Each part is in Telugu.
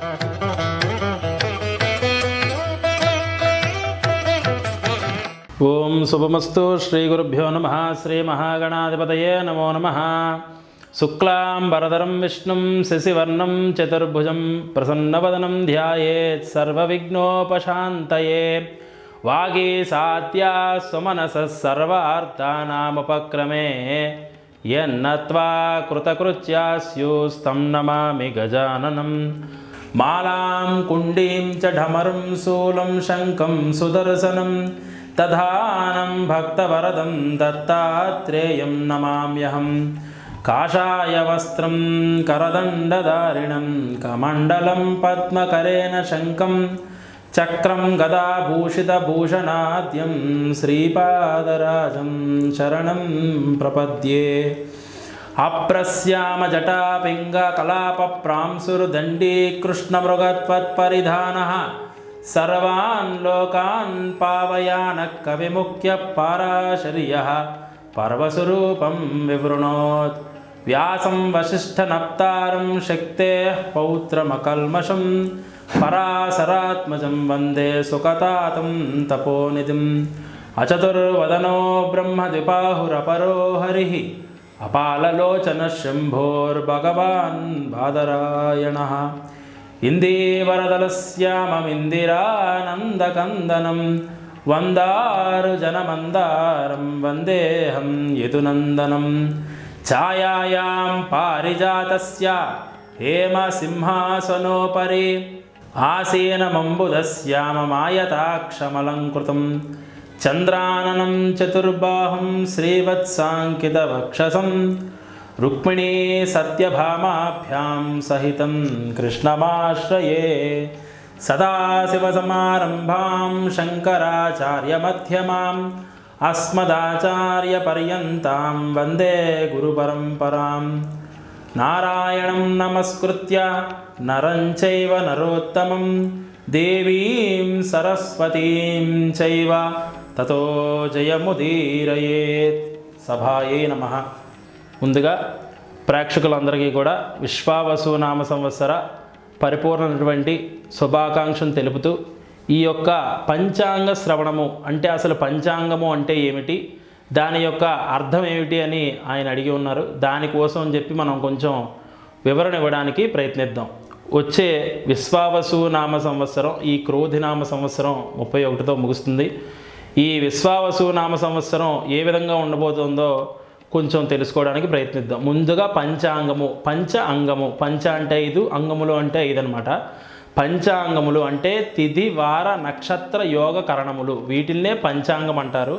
ఓం శుభమస్తు. శ్రీ గురుభ్యో నమః. శ్రీ మహాగణాధిపతయే నమో నమః. శుక్లాంబరధరం విష్ణుం శశివర్ణం చతుర్భుజం ప్రసన్నవదనం ధ్యాయేత్ సర్వవిఘ్నోపశాంతయే. వాగీసాత్యా స్వమనసః సర్వార్థానాముపక్రమే యన్నత్వా కృతకృత్యాస్యుస్తం నమామి గజాననం. మాలాం కుండీం చ ఢమరుం శూలం శంఖం సుదర్శనం తథానం భక్తవరదం దత్తాత్రేయం నమామ్యహం. కాషాయ వస్త్రం కరదండధారిణం కమండలం పద్మకరేణ శంఖం చక్రం గదాభూషితభూషణాద్యం శ్రీపాదరాజం శరణం ప్రపద్యే. అప్రస్యామజటాపింగకలాపప్రాంసుర్దండీ కృష్ణమృగత్వత్పరిధానః సర్వాన్ లోకాన్ పావయానః కవిముఖ్య పారాశర్యః పర్వస్వరూపం వివృణోత్. వ్యాసం వసిష్ఠనప్తారం శక్తేః పౌత్రమకల్మషం పరాశరాత్మజం వందే సుఖతాతం తపోనిధిం. అచతుర్వదనో బ్రహ్మద్విబాహురపరో హరిః అపాలలోచన శంభోర్భగవాన్ బాదరాయణః. ఇందీవరదలశ్యామమిందిరానందకందనం వందారుజనమందారం వందేహం యదునందనం. ఛాయాయాం పారిజాతస్య హేమసింహాసనోపరి ఆసీనమంబుధశ్యామమాయతాక్షమలంకృతం చంద్రాననం చతుర్బాహుం శ్రీవత్సాంకితవక్షసం రుక్మిణీ సత్యభామాభ్యాం సహితం కృష్ణమాశ్రయే. సదాశివసమారంభాం శంకరాచార్యమధ్యమాం అస్మదాచార్యపర్యంతాం వందే గురుపరంపరాం. నారాయణం నమస్కృత్య నరం చైవ నరోత్తమం దేవీం సరస్వతీం చైవ తతో జయముదీరయేత్. సభాయే నమః. ముందుగా ప్రేక్షకులందరికీ కూడా విశ్వావసు నామ సంవత్సర పరిపూర్ణమైనటువంటి శుభాకాంక్షను తెలుపుతూ ఈ యొక్క పంచాంగ శ్రవణము అంటే అసలు పంచాంగము అంటే ఏమిటి, దాని యొక్క అర్థం ఏమిటి అని ఆయన అడిగి ఉన్నారు. దానికోసం అని చెప్పి మనం కొంచెం వివరణ ఇవ్వడానికి ప్రయత్నిద్దాం. వచ్చే విశ్వావసు నామ సంవత్సరం ఈ క్రోధినామ సంవత్సరం 31తో ముగుస్తుంది. ఈ విశ్వావసు నామ సంవత్సరం ఏ విధంగా ఉండబోతుందో కొంచెం తెలుసుకోవడానికి ప్రయత్నిద్దాం. ముందుగా పంచాంగము, పంచ అంగము, పంచ అంటే 5, అంగములు అంటే 5 అనమాట. పంచాంగములు అంటే తిథి వార నక్షత్ర యోగ కరణములు, వీటిల్నే పంచాంగం అంటారు.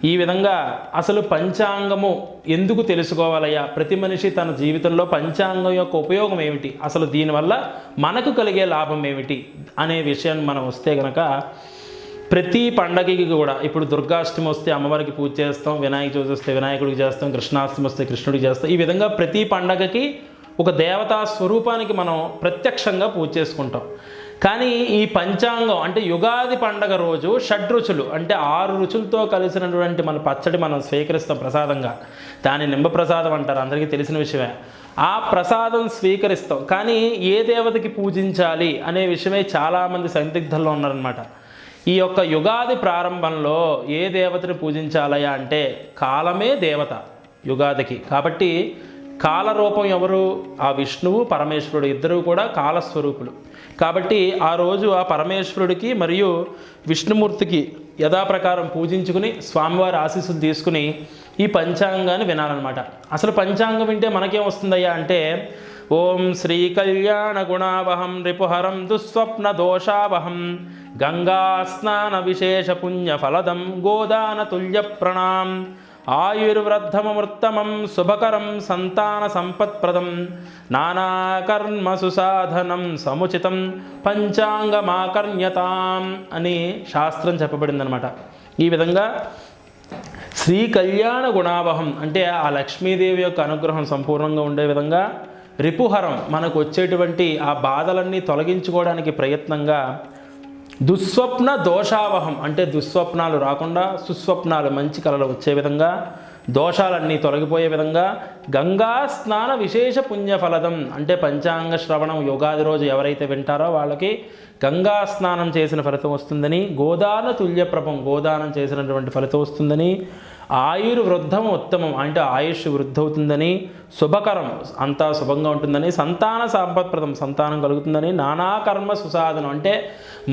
ఈ విధంగా అసలు పంచాంగము ఎందుకు తెలుసుకోవాలయ్యా, ప్రతి మనిషి తన జీవితంలో పంచాంగం యొక్క ఉపయోగం ఏమిటి, అసలు దీనివల్ల మనకు కలిగే లాభం ఏమిటి అనే విషయాన్ని మనం వస్తే కనుక ప్రతి పండగకి కూడా ఇప్పుడు దుర్గాష్టమి వస్తే అమ్మవారికి పూజ చేస్తాం, వినాయక చవితి వస్తే వినాయకుడికి చేస్తాం, కృష్ణాష్టమి వస్తే కృష్ణుడికి చేస్తాం. ఈ విధంగా ప్రతి పండగకి ఒక దేవతా స్వరూపానికి మనం ప్రత్యక్షంగా పూజ చేసుకుంటాం. కానీ ఈ పంచాంగం అంటే యుగాది పండగ రోజు షడ్రుచులు అంటే 6 రుచులతో కలిసినటువంటి మన పచ్చడి మనం స్వీకరిస్తాం ప్రసాదంగా. దాన్ని నింబ ప్రసాదం అంటారు, అందరికీ తెలిసిన విషయమే. ఆ ప్రసాదం స్వీకరిస్తాం. కానీ ఏ దేవతకి పూజించాలి అనే విషయమే చాలామంది సందిగ్ధంలో ఉన్నారనమాట. ఈ యొక్క యుగాది ప్రారంభంలో ఏ దేవతని పూజించాలయా అంటే కాలమే దేవత యుగాదికి. కాబట్టి కాలరూపం ఎవరు? ఆ విష్ణువు పరమేశ్వరుడు ఇద్దరూ కూడా కాలస్వరూపులు. కాబట్టి ఆ రోజు ఆ పరమేశ్వరుడికి మరియు విష్ణుమూర్తికి యథాప్రకారం పూజించుకుని స్వామివారి ఆశీస్సులు తీసుకుని ఈ పంచాంగాన్ని వినాలన్నమాట. అసలు పంచాంగం వింటే మనకేం వస్తుందయ్యా అంటే ఓం శ్రీ కళ్యాణ గుణావహం రిపుహరం దుస్వప్న దోషావహం గంగా స్నాన విశేష పుణ్య ఫలదం గోదాన తుల్య ప్రణాం ఆయుర్వృద్ధమమృత్తమం శుభకరం సంతాన సంపత్ప్రదం నానాకర్మ సుసాధనం సముచితం పంచాంగమాకర్ణ్యతాం అని శాస్త్రం చెప్పబడిందనమాట. ఈ విధంగా శ్రీ కళ్యాణ గుణావహం అంటే ఆ లక్ష్మీదేవి యొక్క అనుగ్రహం సంపూర్ణంగా ఉండే విధంగా, రిపుహరం మనకు వచ్చేటువంటి ఆ బాధలన్నీ తొలగించుకోవడానికి ప్రయత్నంగా, దుస్వప్న దోషావహం అంటే దుస్వప్నాలు రాకుండా సుస్వప్నాలు మంచి కళలు వచ్చే విధంగా, దోషాలన్నీ తొలగిపోయే విధంగా గంగా స్నాన విశేష పుణ్యఫలదం అంటే పంచాంగ శ్రవణం యుగాది రోజు ఎవరైతే వింటారో వాళ్ళకి గంగా స్నానం చేసిన ఫలితం వస్తుందని, గోదాన తుల్యప్రభం గోదానం చేసినటువంటి ఫలితం వస్తుందని, ఆయుర్వృద్ధం ఉత్తమం అంటే ఆయుష్ వృద్ధి అవుతుందని, శుభకరం అంతా శుభంగా ఉంటుందని, సంతాన సంపత్ప్రదం సంతానం కలుగుతుందని, నానాకర్మ సుసాధనం అంటే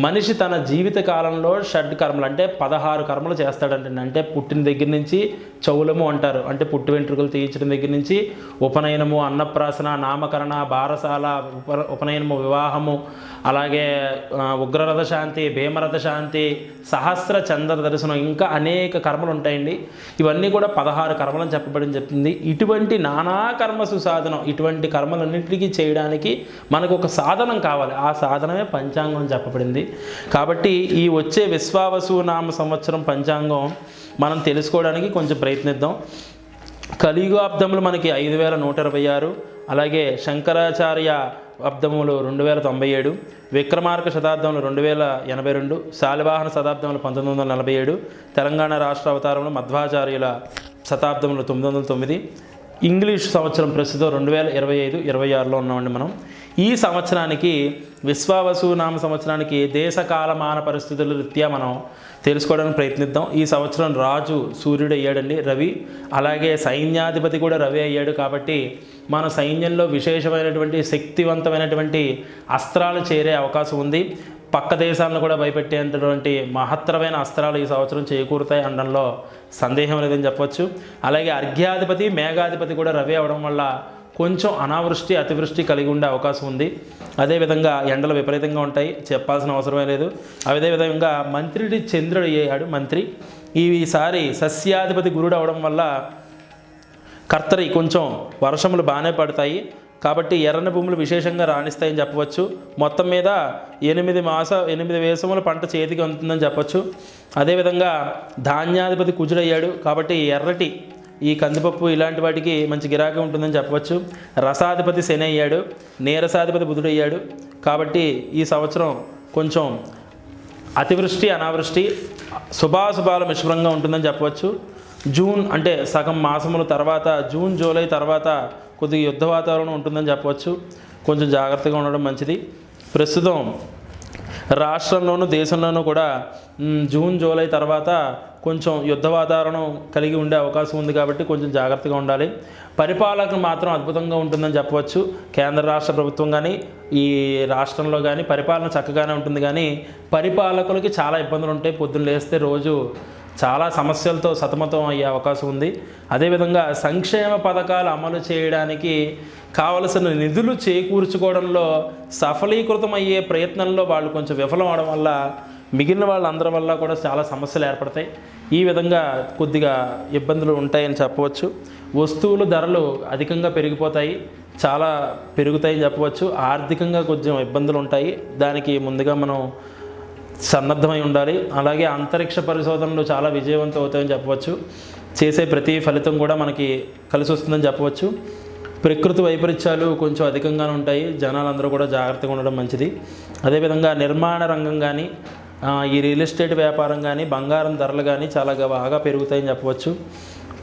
మనిషి తన జీవిత కాలంలో షడ్ కర్మలు అంటే 16 కర్మలు చేస్తాడంటే, అంటే పుట్టిన దగ్గర నుంచి చౌలము అంటారు అంటే పుట్టు వెంట్రుకలు తీయించడం దగ్గర నుంచి ఉపనయనము, అన్నప్రాసన, నామకరణ, బారసాల, ఉపనయనము, వివాహము, అలాగే ఉగ్రరథ శాంతి, భీమరథ శాంతి, సహస్ర చంద్ర దర్శనం, ఇంకా అనేక కర్మలు ఉంటాయండి. ఇవన్నీ కూడా 16 కర్మలను చెప్పబడి చెప్తుంది. ఇటువంటి నానా కర్మ సుసాధనం, ఇటువంటి కర్మలన్నింటికీ చేయడానికి మనకు ఒక సాధనం కావాలి. ఆ సాధనమే పంచాంగం చెప్పబడింది. కాబట్టి ఈ వచ్చే విశ్వావసు నామ సంవత్సరం పంచాంగం మనం తెలుసుకోవడానికి కొంచెం ప్రయత్నిద్దాం. కలియుగాబ్దములు మనకి 5126, అలాగే శంకరాచార్య అబ్దములు 2097, విక్రమార్క శతాబ్దములు 2082, శాలివాహన శతాబ్దములు 1947, తెలంగాణ రాష్ట్ర అవతారములు మధ్వాచార్యుల శతాబ్దములు 909, ఇంగ్లీష్ సంవత్సరం ప్రస్తుతం 2025-26లో ఉన్నామండి మనం. ఈ సంవత్సరానికి విశ్వావసు నామ సంవత్సరానికి దేశ కాలమాన పరిస్థితుల రీత్యా మనం తెలుసుకోవడానికి ప్రయత్నిద్దాం. ఈ సంవత్సరం రాజు సూర్యుడు అయ్యాడండి, రవి, అలాగే సైన్యాధిపతి కూడా రవి అయ్యాడు. కాబట్టి మన సైన్యంలో విశేషమైనటువంటి శక్తివంతమైనటువంటి అస్త్రాలు చేరే అవకాశం ఉంది. పక్క దేశాలను కూడా భయపెట్టేటువంటి మహత్తరమైన అస్త్రాలు ఈ సంవత్సరం చేకూరుతాయి అనడంలో సందేహం లేదని చెప్పవచ్చు. అలాగే అర్ఘ్యాధిపతి, మేఘాధిపతి కూడా రవి అవడం వల్ల కొంచెం అనావృష్టి, అతివృష్టి కలిగి ఉండే అవకాశం ఉంది. అదేవిధంగా ఎండలు విపరీతంగా ఉంటాయి, చెప్పాల్సిన అవసరమే లేదు. అదేవిధంగా మంత్రి చంద్రుడు అయ్యాడు మంత్రి. ఈసారి సస్యాధిపతి గురుడు అవడం వల్ల కర్తరి కొంచెం వర్షములు బాగానే పడతాయి. కాబట్టి ఎర్రని భూములు విశేషంగా రాణిస్తాయని చెప్పవచ్చు. మొత్తం మీద 8 వేసముల పంట చేతికి అందుతుందని చెప్పచ్చు. అదేవిధంగా ధాన్యాధిపతి కుజుడయ్యాడు. కాబట్టి ఎర్రటి ఈ కందిపప్పు ఇలాంటి వాటికి మంచి గిరాకీ ఉంటుందని చెప్పవచ్చు. రసాధిపతి శని అయ్యాడు, నీరసాధిపతి బుధుడు అయ్యాడు. కాబట్టి ఈ సంవత్సరం కొంచెం అతివృష్టి, అనావృష్టి, శుభాశుభాల మిశ్రంగా ఉంటుందని చెప్పవచ్చు. జూన్ అంటే సగం మాసముల తర్వాత, జూన్ జూలై తర్వాత కొద్దిగా యుద్ధ వాతావరణం ఉంటుందని చెప్పవచ్చు. కొంచెం జాగ్రత్తగా ఉండడం మంచిది. ప్రస్తుతం రాష్ట్రంలోనూ దేశంలోనూ కూడా జూన్ జూలై తర్వాత కొంచెం యుద్ధ వాతావరణం కలిగి ఉండే అవకాశం ఉంది. కాబట్టి కొంచెం జాగ్రత్తగా ఉండాలి. పరిపాలన మాత్రం అద్భుతంగా ఉంటుందని చెప్పవచ్చు. కేంద్ర రాష్ట్ర ప్రభుత్వం కానీ ఈ రాష్ట్రంలో కానీ పరిపాలన చక్కగానే ఉంటుంది. కానీ పరిపాలకులకి చాలా ఇబ్బందులు ఉంటాయి. పొద్దున్న లేస్తే రోజు చాలా సమస్యలతో సతమతం అయ్యే అవకాశం ఉంది. అదేవిధంగా సంక్షేమ పథకాలు అమలు చేయడానికి కావలసిన నిధులు చేకూర్చుకోవడంలో సఫలీకృతం అయ్యే ప్రయత్నంలో వాళ్ళు కొంచెం విఫలం అవడం వల్ల మిగిలిన వాళ్ళందరి వల్ల కూడా చాలా సమస్యలు ఏర్పడతాయి. ఈ విధంగా కొద్దిగా ఇబ్బందులు ఉంటాయని చెప్పవచ్చు. వస్తువుల ధరలు అధికంగా పెరిగిపోతాయి, చాలా పెరుగుతాయని చెప్పవచ్చు. ఆర్థికంగా కొంచెం ఇబ్బందులు ఉంటాయి. దానికి ముందుగా మనం సన్నద్ధమై ఉండాలి. అలాగే అంతరిక్ష పరిశోధనలు చాలా విజయవంతం అవుతాయని చెప్పవచ్చు. చేసే ప్రతి ఫలితం కూడా మనకి కలిసి వస్తుందని చెప్పవచ్చు. ప్రకృతి వైపరీత్యాలు కొంచెం అధికంగానే ఉంటాయి. జనాలందరూ కూడా జాగ్రత్తగా ఉండడం మంచిది. అదేవిధంగా నిర్మాణ రంగం కానీ, ఈ రియల్ ఎస్టేట్ వ్యాపారం కానీ, బంగారం ధరలు కానీ చాలా బాగా పెరుగుతాయని చెప్పవచ్చు.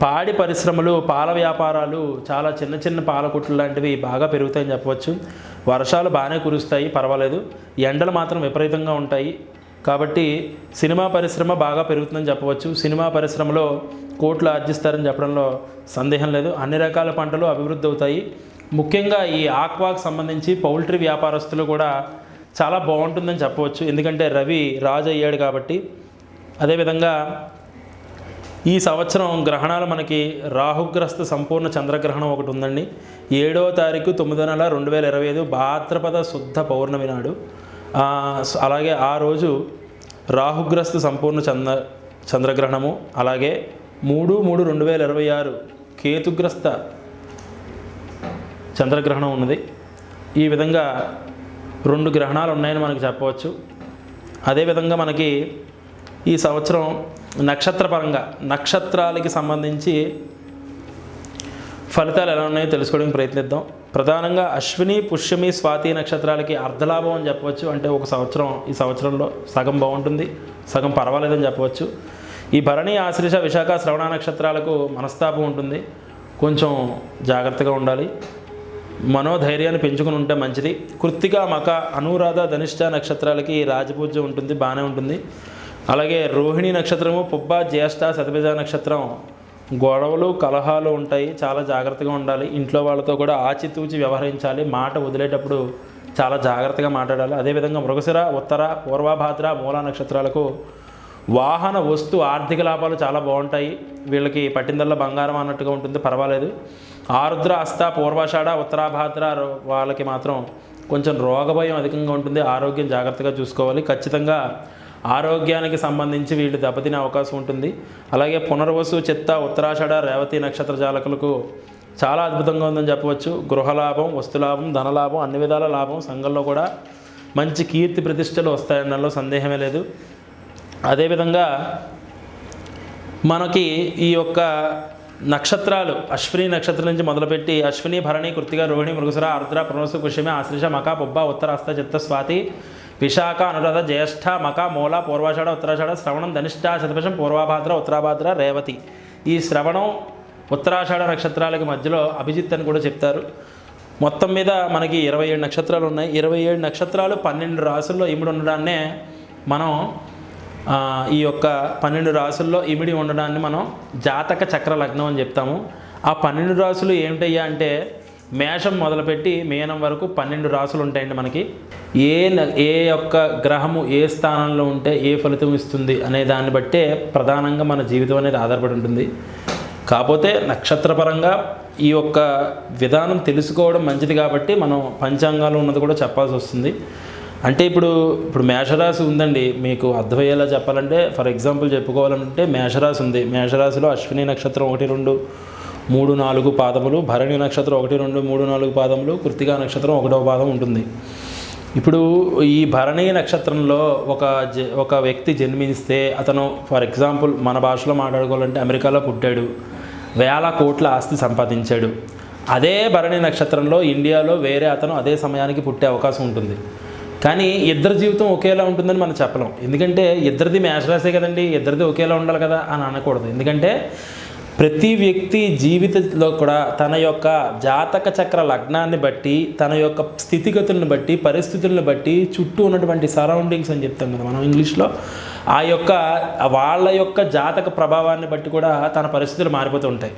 పాడి పరిశ్రమలు, పాల వ్యాపారాలు, చాలా చిన్న చిన్న పాల కొట్లు లాంటివి బాగా పెరుగుతాయని చెప్పవచ్చు. వర్షాలు బాగానే కురుస్తాయి, పర్వాలేదు. ఎండలు మాత్రం విపరీతంగా ఉంటాయి. కాబట్టి సినిమా పరిశ్రమ బాగా పెరుగుతుందని చెప్పవచ్చు. సినిమా పరిశ్రమలో కోట్లు ఆర్జిస్తారని చెప్పడంలో సందేహం లేదు. అన్ని రకాల పంటలు అభివృద్ధి అవుతాయి. ముఖ్యంగా ఈ ఆక్వాకు సంబంధించి పౌల్ట్రీ వ్యాపారస్తులు కూడా చాలా బాగుంటుందని చెప్పవచ్చు. ఎందుకంటే రవి రాజు అయ్యాడు కాబట్టి. అదేవిధంగా ఈ సంవత్సరం గ్రహణాలు మనకి రాహుగ్రస్త సంపూర్ణ చంద్రగ్రహణం ఒకటి ఉందండి. 7వ తారీఖు 9వ నెల 2025 భాద్రపద శుద్ధ పౌర్ణమి నాడు. అలాగే ఆ రోజు రాహుగ్రస్త సంపూర్ణ చంద్రగ్రహణము, అలాగే 3/3/2026 కేతుగ్రస్త చంద్రగ్రహణం ఉన్నది. ఈ విధంగా 2 గ్రహణాలు ఉన్నాయని మనకి చెప్పవచ్చు. అదేవిధంగా మనకి ఈ సంవత్సరం నక్షత్రపరంగా నక్షత్రాలకి సంబంధించి ఫలితాలు ఎలా ఉన్నాయో తెలుసుకోవడానికి ప్రయత్నిద్దాం. ప్రధానంగా అశ్విని, పుష్యమి, స్వాతి నక్షత్రాలకి అర్ధలాభం అని చెప్పవచ్చు. అంటే ఒక సంవత్సరం, ఈ సంవత్సరంలో సగం బాగుంటుంది, సగం పర్వాలేదని చెప్పవచ్చు. ఈ భరణి, ఆశ్లేష, విశాఖ, శ్రవణ నక్షత్రాలకు మనస్తాపం ఉంటుంది, కొంచెం జాగ్రత్తగా ఉండాలి, మనోధైర్యాన్ని పెంచుకుని ఉంటే మంచిది. కృత్తిక, మక, అనురాధ, ధనిష్ట నక్షత్రాలకి రాజపూజ్యం ఉంటుంది, బాగానే ఉంటుంది. అలాగే రోహిణి నక్షత్రము, పుబ్బ, జ్యేష్ఠ, శతభిజ నక్షత్రం గొడవలు, కలహాలు ఉంటాయి, చాలా జాగ్రత్తగా ఉండాలి. ఇంట్లో వాళ్ళతో కూడా ఆచితూచి వ్యవహరించాలి, మాట వదిలేటప్పుడు చాలా జాగ్రత్తగా మాట్లాడాలి. అదేవిధంగా మృగశిర, ఉత్తర, పూర్వభాద్ర, మూల నక్షత్రాలకు వాహన, వస్తు, ఆర్థిక లాభాలు చాలా బాగుంటాయి. వీళ్ళకి పట్టిందల్లా బంగారం అన్నట్టుగా ఉంటుంది, పర్వాలేదు. ఆరుద్ర, హస్త, పూర్వాషాఢ, ఉత్తరాభాద్ర వాళ్ళకి మాత్రం కొంచెం రోగభయం అధికంగా ఉంటుంది, ఆరోగ్యం జాగ్రత్తగా చూసుకోవాలి. ఖచ్చితంగా ఆరోగ్యానికి సంబంధించి వీళ్ళు దెబ్బతినే అవకాశం ఉంటుంది. అలాగే పునర్వసు, చిత్త, ఉత్తరాషాఢ, రేవతి నక్షత్ర జాతకులకు చాలా అద్భుతంగా ఉందని చెప్పవచ్చు. గృహలాభం, వస్తులాభం, ధనలాభం, అన్ని విధాల లాభం, సంఘంలో కూడా మంచి కీర్తి ప్రతిష్టలు వస్తాయన్నలో సందేహమే లేదు. అదేవిధంగా మనకి ఈ యొక్క నక్షత్రాలు అశ్విని నక్షత్రం నుంచి మొదలుపెట్టి అశ్విని, భరణి, కృత్తిక, రోహిణి, మృగశిర, ఆర్ద్ర, పునర్వసు, పుష్యమి, ఆశ్లేష, మక, పుబ్బ, ఉత్తర, హస్త, చిత్త, స్వాతి, విశాఖ, అనురాధ, జ్యేష్ఠ, మక, మూల, పూర్వాషాఢ, ఉత్తరాషాఢ, శ్రవణం, ధనిష్ట, శతభిషం, పూర్వభాద్ర, ఉత్తరాభాద్ర, రేవతి. ఈ శ్రవణం, ఉత్తరాషాఢ నక్షత్రాలకి మధ్యలో అభిజిత్ అని కూడా చెప్తారు. మొత్తం మీద మనకి 27 నక్షత్రాలు ఉన్నాయి. 27 నక్షత్రాలు 12 రాసుల్లో ఇమిడి ఉండడాన్నే మనం ఈ యొక్క 12 రాసుల్లో ఇమిడి ఉండడాన్ని మనం జాతక చక్ర లగ్నం అని చెప్తాము. ఆ 12 రాసులు ఏమిటయ్యా అంటే మేషం మొదలుపెట్టి మీనం వరకు 12 రాసులు ఉంటాయండి మనకి. ఏ యొక్క గ్రహము ఏ స్థానంలో ఉంటే ఏ ఫలితం ఇస్తుంది అనే దాన్ని బట్టే ప్రధానంగా మన జీవితం అనేది ఆధారపడి ఉంటుంది. కాకపోతే నక్షత్రపరంగా ఈ యొక్క విధానం తెలుసుకోవడం మంచిది కాబట్టి మనం పంచాంగాలు ఉన్నది కూడా చెప్పాల్సి వస్తుంది. అంటే ఇప్పుడు మేషరాశి ఉందండి, మీకు అర్థమయ్యేలా చెప్పాలంటే ఫర్ ఎగ్జాంపుల్ చెప్పుకోవాలంటే మేషరాశి ఉంది. మేషరాశిలో అశ్విని నక్షత్రం 1, 2, 3, 4 పాదములు, భరణి నక్షత్రం 1, 2, 3, 4 పాదములు, కృత్తికా నక్షత్రం 1వ పాదం ఉంటుంది. ఇప్పుడు ఈ భరణి నక్షత్రంలో ఒక వ్యక్తి జన్మిస్తే అతను ఫర్ ఎగ్జాంపుల్ మన భాషలో మాట్లాడుకోవాలంటే అమెరికాలో పుట్టాడు, వేల కోట్ల ఆస్తి సంపాదించాడు. అదే భరణి నక్షత్రంలో ఇండియాలో వేరే అతను అదే సమయానికి పుట్టే అవకాశం ఉంటుంది. కానీ ఇద్దరి జీవితం ఒకేలా ఉంటుందని మనం చెప్పలేం. ఎందుకంటే ఇద్దరిది మేషరాశే కదండి, ఇద్దరిది ఒకేలా ఉండాలి కదా అని అనకూడదు. ఎందుకంటే ప్రతి వ్యక్తి జీవితంలో కూడా తన యొక్క జాతక చక్ర లగ్నాన్ని బట్టి, తన యొక్క స్థితిగతులను బట్టి, పరిస్థితులను బట్టి, చుట్టూ ఉన్నటువంటి సరౌండింగ్స్ అని చెప్తాం కదా మనం ఇంగ్లీష్లో, ఆ యొక్క వాళ్ళ యొక్క జాతక ప్రభావాన్ని బట్టి కూడా తన పరిస్థితులు మారిపోతూ ఉంటాయి.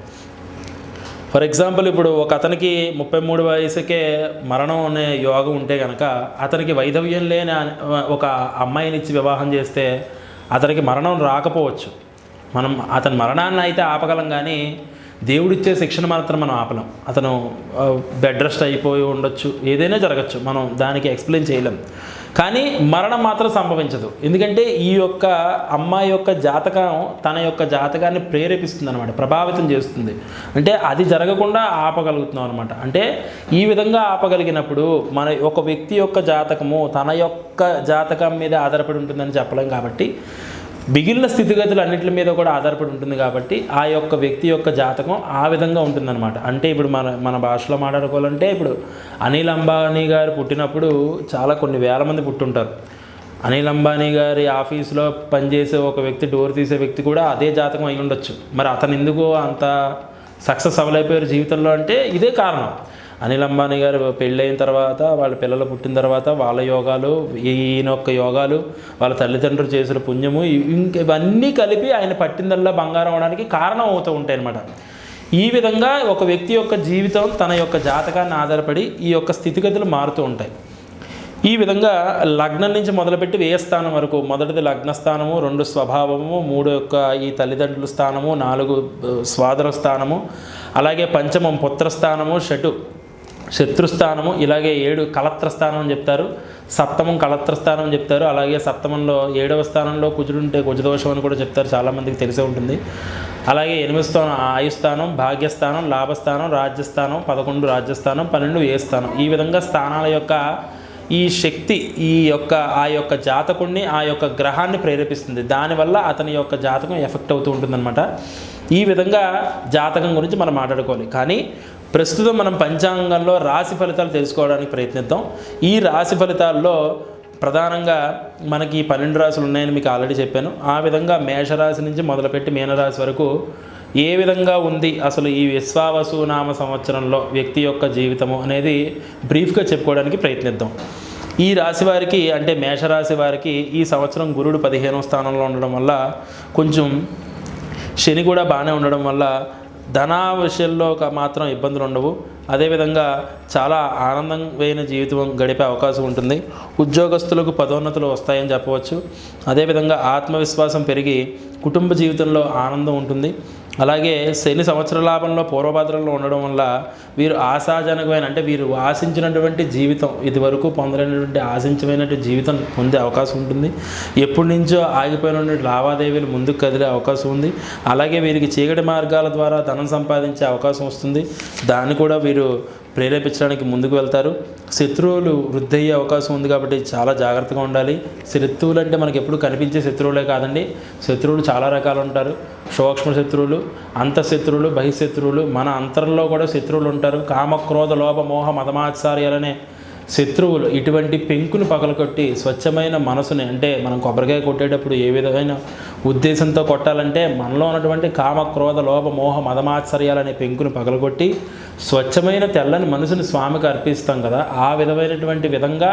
ఫర్ ఎగ్జాంపుల్ ఇప్పుడు ఒక అతనికి 33 వయసుకే మరణం అనే యోగం ఉంటే కనుక అతనికి వైధవ్యం లేని ఒక అమ్మాయినిచ్చి వివాహం చేస్తే అతనికి మరణం రాకపోవచ్చు. మనం అతని మరణాన్ని అయితే ఆపగలం, కానీ దేవుడిచ్చే శిక్షణ మాత్రం మనం ఆపలేం. అతను బెడ్ రెస్ట్ అయిపోయి ఉండొచ్చు, ఏదైనా జరగచ్చు, మనం దానికి ఎక్స్ప్లెయిన్ చేయలేం. కానీ మరణం మాత్రం సంభవించదు. ఎందుకంటే ఈ యొక్క అమ్మాయి యొక్క జాతకం తన యొక్క జాతకాన్ని ప్రేరేపిస్తుంది అనమాట, ప్రభావితం చేస్తుంది. అంటే అది జరగకుండా ఆపగలుగుతున్నాం అనమాట. అంటే ఈ విధంగా ఆపగలిగినప్పుడు మన ఒక వ్యక్తి యొక్క జాతకము తన యొక్క జాతకం మీద ఆధారపడి ఉంటుందని చెప్పలేం. కాబట్టి మిగిలిన స్థితిగతులు అన్నింటి మీద కూడా ఆధారపడి ఉంటుంది. కాబట్టి ఆ యొక్క వ్యక్తి యొక్క జాతకం ఆ విధంగా ఉంటుందన్నమాట. అంటే ఇప్పుడు మన భాషలో మాట్లాడుకోవాలంటే ఇప్పుడు అనిల్ అంబానీ గారు పుట్టినప్పుడు చాలా కొన్ని వేల మంది పుట్టుంటారు. అనిల్ అంబానీ గారి ఆఫీసులో పనిచేసే ఒక వ్యక్తి, డోర్ తీసే వ్యక్తి కూడా అదే జాతకం అయి ఉండొచ్చు. మరి అతను ఎందుకు అంత సక్సెస్ అవ్వలేకపోయారు జీవితంలో అంటే ఇదే కారణం. అనిల్ అంబానీ గారు పెళ్ళైన తర్వాత, వాళ్ళ పిల్లలు పుట్టిన తర్వాత వాళ్ళ యోగాలు, ఈయన యొక్క యోగాలు, వాళ్ళ తల్లిదండ్రులు చేసిన పుణ్యము, ఇవన్నీ కలిపి ఆయన పట్టిందల్లా బంగారం అవడానికి కారణం అవుతూ ఉంటాయి అన్నమాట. ఈ విధంగా ఒక వ్యక్తి యొక్క జీవితం తన యొక్క జాతకాన్ని ఆధారపడి ఈ యొక్క స్థితిగతులు మారుతూ ఉంటాయి. ఈ విధంగా లగ్నం నుంచి మొదలుపెట్టి వ్యయ స్థానం వరకు, మొదటిది లగ్నస్థానము, 2 స్వభావము, 3 యొక్క ఈ తల్లిదండ్రుల స్థానము, 4 స్వాదర స్థానము, అలాగే పంచమం పుత్రస్థానము, శత్రుస్థానము, ఇలాగే 7 కలత్రస్థానం అని చెప్తారు, సప్తమం కలత్రస్థానం అని చెప్తారు. అలాగే సప్తమంలో 7వ స్థానంలో కుజుడుంటే కుజదోషం అని కూడా చెప్తారు, చాలామందికి తెలిసే ఉంటుంది. అలాగే 8వ స్థానం ఆయుస్థానం, భాగ్యస్థానం, లాభస్థానం, రాజ్యస్థానం, 11 రాజ్యస్థానం, 12 ఏ స్థానం. ఈ విధంగా స్థానాల యొక్క ఈ శక్తి ఆ యొక్క జాతకుడిని, ఆ యొక్క గ్రహాన్ని ప్రేరేపిస్తుంది. దానివల్ల అతని యొక్క జాతకం ఎఫెక్ట్ అవుతూ ఉంటుందన్నమాట. ఈ విధంగా జాతకం గురించి మనం మాట్లాడుకోవాలి. కానీ ప్రస్తుతం మనం పంచాంగంలో రాశి ఫలితాలు తెలుసుకోవడానికి ప్రయత్నిద్దాం. ఈ రాశి ఫలితాల్లో ప్రధానంగా మనకి 12 రాశులు ఉన్నాయని మీకు ఆల్రెడీ చెప్పాను. ఆ విధంగా మేషరాశి నుంచి మొదలుపెట్టి మీనరాశి వరకు ఏ విధంగా ఉంది అసలు ఈ విశ్వావసు నామ సంవత్సరంలో వ్యక్తి యొక్క జీవితము అనేది బ్రీఫ్గా చెప్పుకోవడానికి ప్రయత్నిద్దాం. ఈ రాశి వారికి అంటే మేషరాశి వారికి ఈ సంవత్సరం గురుడు 15వ స్థానంలో ఉండడం వల్ల, కొంచెం శని కూడా బాగానే ఉండడం వల్ల ధనా విషయంలో మాత్రం ఇబ్బందులు ఉండవు. అదేవిధంగా చాలా ఆనందమైన జీవితం గడిపే అవకాశం ఉంటుంది. ఉద్యోగస్తులకు పదోన్నతులు వస్తాయని చెప్పవచ్చు. అదేవిధంగా ఆత్మవిశ్వాసం పెరిగి కుటుంబ జీవితంలో ఆనందం ఉంటుంది. అలాగే శని సంవత్సర లాభంలో పూర్వభద్రంలో ఉండడం వల్ల వీరు ఆశాజనకమైన అంటే వీరు ఆశించినటువంటి జీవితం, ఇదివరకు పొందలేనటువంటి ఆశించమైనటువంటి జీవితం పొందే అవకాశం ఉంటుంది. ఎప్పటి నుంచో ఆగిపోయినటువంటి లావాదేవీలు ముందుకు కదిలే అవకాశం ఉంది. అలాగే వీరికి చీకటి మార్గాల ద్వారా ధనం సంపాదించే అవకాశం వస్తుంది. దాన్ని కూడా వీరు ప్రేరేపించడానికి ముందుకు వెళ్తారు. శత్రువులు వృద్ధి అయ్యే అవకాశం ఉంది కాబట్టి చాలా జాగ్రత్తగా ఉండాలి. శత్రువులు అంటే మనకి ఎప్పుడు కనిపించే శత్రువులే కాదండి, శత్రువులు చాలా రకాలు ఉంటారు. సూక్ష్మ శత్రువులు, అంతఃశత్రువులు, బహిశత్రువులు, మన అంతరంలో కూడా శత్రువులు ఉంటారు. కామ, క్రోధ, లోభ, మోహ, మదమాత్సర్యాలనే శత్రువులు. ఇటువంటి పెంకును పగలకొట్టి స్వచ్ఛమైన మనసుని, అంటే మనం కొబ్బరికాయ కొట్టేటప్పుడు ఏ విధమైన ఉద్దేశంతో కొట్టాలంటే మనలో ఉన్నటువంటి కామ, క్రోధ, లోభ, మోహ, మదమాత్సర్యాలనే పెంకును పగలగొట్టి స్వచ్ఛమైన తెల్లని మనసుని స్వామికి అర్పిస్తాం కదా, ఆ విధమైనటువంటి విధంగా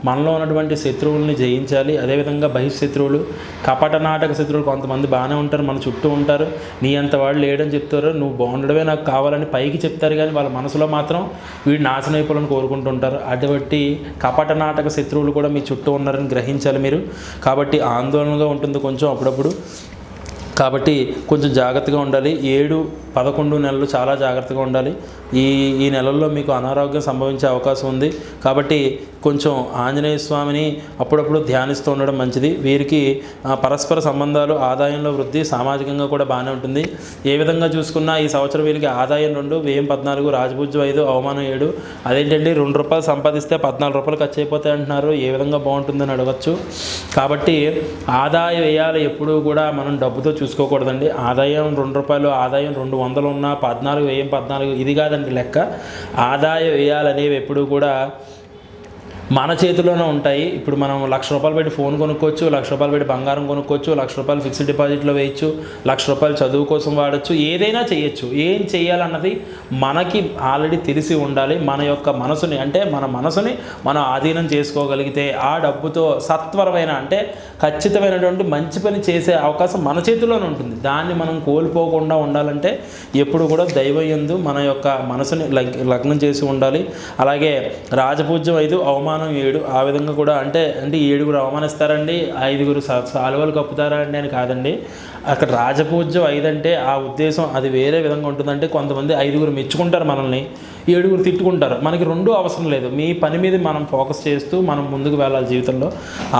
మనలో ఉన్నటువంటి శత్రువుల్ని జయించాలి. అదేవిధంగా బహిశత్రువులు, కపట నాటక శత్రువులు కొంతమంది బాగానే ఉంటారు, మన చుట్టూ ఉంటారు. నీ అంత వాళ్ళు లేడని చెప్తారు, నువ్వు బాగుండడమే నాకు కావాలని పైకి చెప్తారు, కానీ వాళ్ళ మనసులో మాత్రం వీడు నాశనం అయిపోవాలని కోరుకుంటుంటారు. అటువంటి కపట నాటక శత్రువులు కూడా మీ చుట్టూ ఉన్నారని గ్రహించాలి మీరు. కాబట్టి ఆందోళనగా ఉంటుంది కొంచెం అప్పుడప్పుడు. కాబట్టి కొంచెం జాగ్రత్తగా ఉండాలి. 7, 11 నెలలు చాలా జాగ్రత్తగా ఉండాలి. ఈ నెలల్లో మీకు అనారోగ్యం సంభవించే అవకాశం ఉంది. కాబట్టి కొంచెం ఆంజనేయ స్వామిని అప్పుడప్పుడు ధ్యానిస్తూ ఉండడం మంచిది. వీరికి పరస్పర సంబంధాలు, ఆదాయంలో వృద్ధి, సామాజికంగా కూడా బాగానే ఉంటుంది. ఏ విధంగా చూసుకున్నా ఈ సంవత్సరం వీరికి ఆదాయం 2, వ్యయం 14, రాజపూజ్యం 5, అవమానం 7. అదేంటండి, ₹2 సంపాదిస్తే ₹14 ఖర్చు అయిపోతాయి అంటున్నారు, ఏ విధంగా బాగుంటుందని అడగచ్చు. కాబట్టి ఆదాయ వ్యయాలు ఎప్పుడూ కూడా మనం డబ్బుతో చూసుకోకూడదండి. ఆదాయం ₹2, ఆదాయం 200 ఉన్నా 14, వ్యయం 14, ఇది కాదండి లెక్క. ఆదాయ వ్యయాలు అనేవి ఎప్పుడూ కూడా మన చేతిలోనే ఉంటాయి. ఇప్పుడు మనం ₹1,00,000 పెట్టి ఫోన్ కొనుక్కోవచ్చు, ₹1,00,000 పెట్టి బంగారం కొనుక్కోవచ్చు, ₹1,00,000 ఫిక్స్డ్ డిపాజిట్లో వేయచ్చు, ₹1,00,000 చదువు కోసం వాడచ్చు, ఏదైనా చేయొచ్చు. ఏం చేయాలన్నది మనకి ఆల్రెడీ తెలిసి ఉండాలి. మన యొక్క మనసుని, అంటే మన మనసుని మనం ఆధీనం చేసుకోగలిగితే ఆ డబ్బుతో సత్వరమైన అంటే ఖచ్చితమైనటువంటి మంచి పని చేసే అవకాశం మన చేతిలోనే ఉంటుంది. దాన్ని మనం కోల్పోకుండా ఉండాలంటే ఎప్పుడు కూడా దైవం యందు మన యొక్క మనసుని లగ్నం చేసి ఉండాలి. అలాగే రాజపూజ్యం 5, అవమానం 7. ఆ విధంగా కూడా అంటే 7 అవమానిస్తారండి, 5 సాలువలు కప్పుతారా అండి అని కాదండి. అక్కడ రాజపూజ్యం 5 అంటే ఆ ఉద్దేశం అది వేరే విధంగా ఉంటుందంటే కొంతమంది 5 మెచ్చుకుంటారు మనల్ని, 7 తిట్టుకుంటారు. మనకి 2 అవసరం లేదు. మీ పని మీద మనం ఫోకస్ చేస్తూ మనం ముందుకు వెళ్ళాలి జీవితంలో,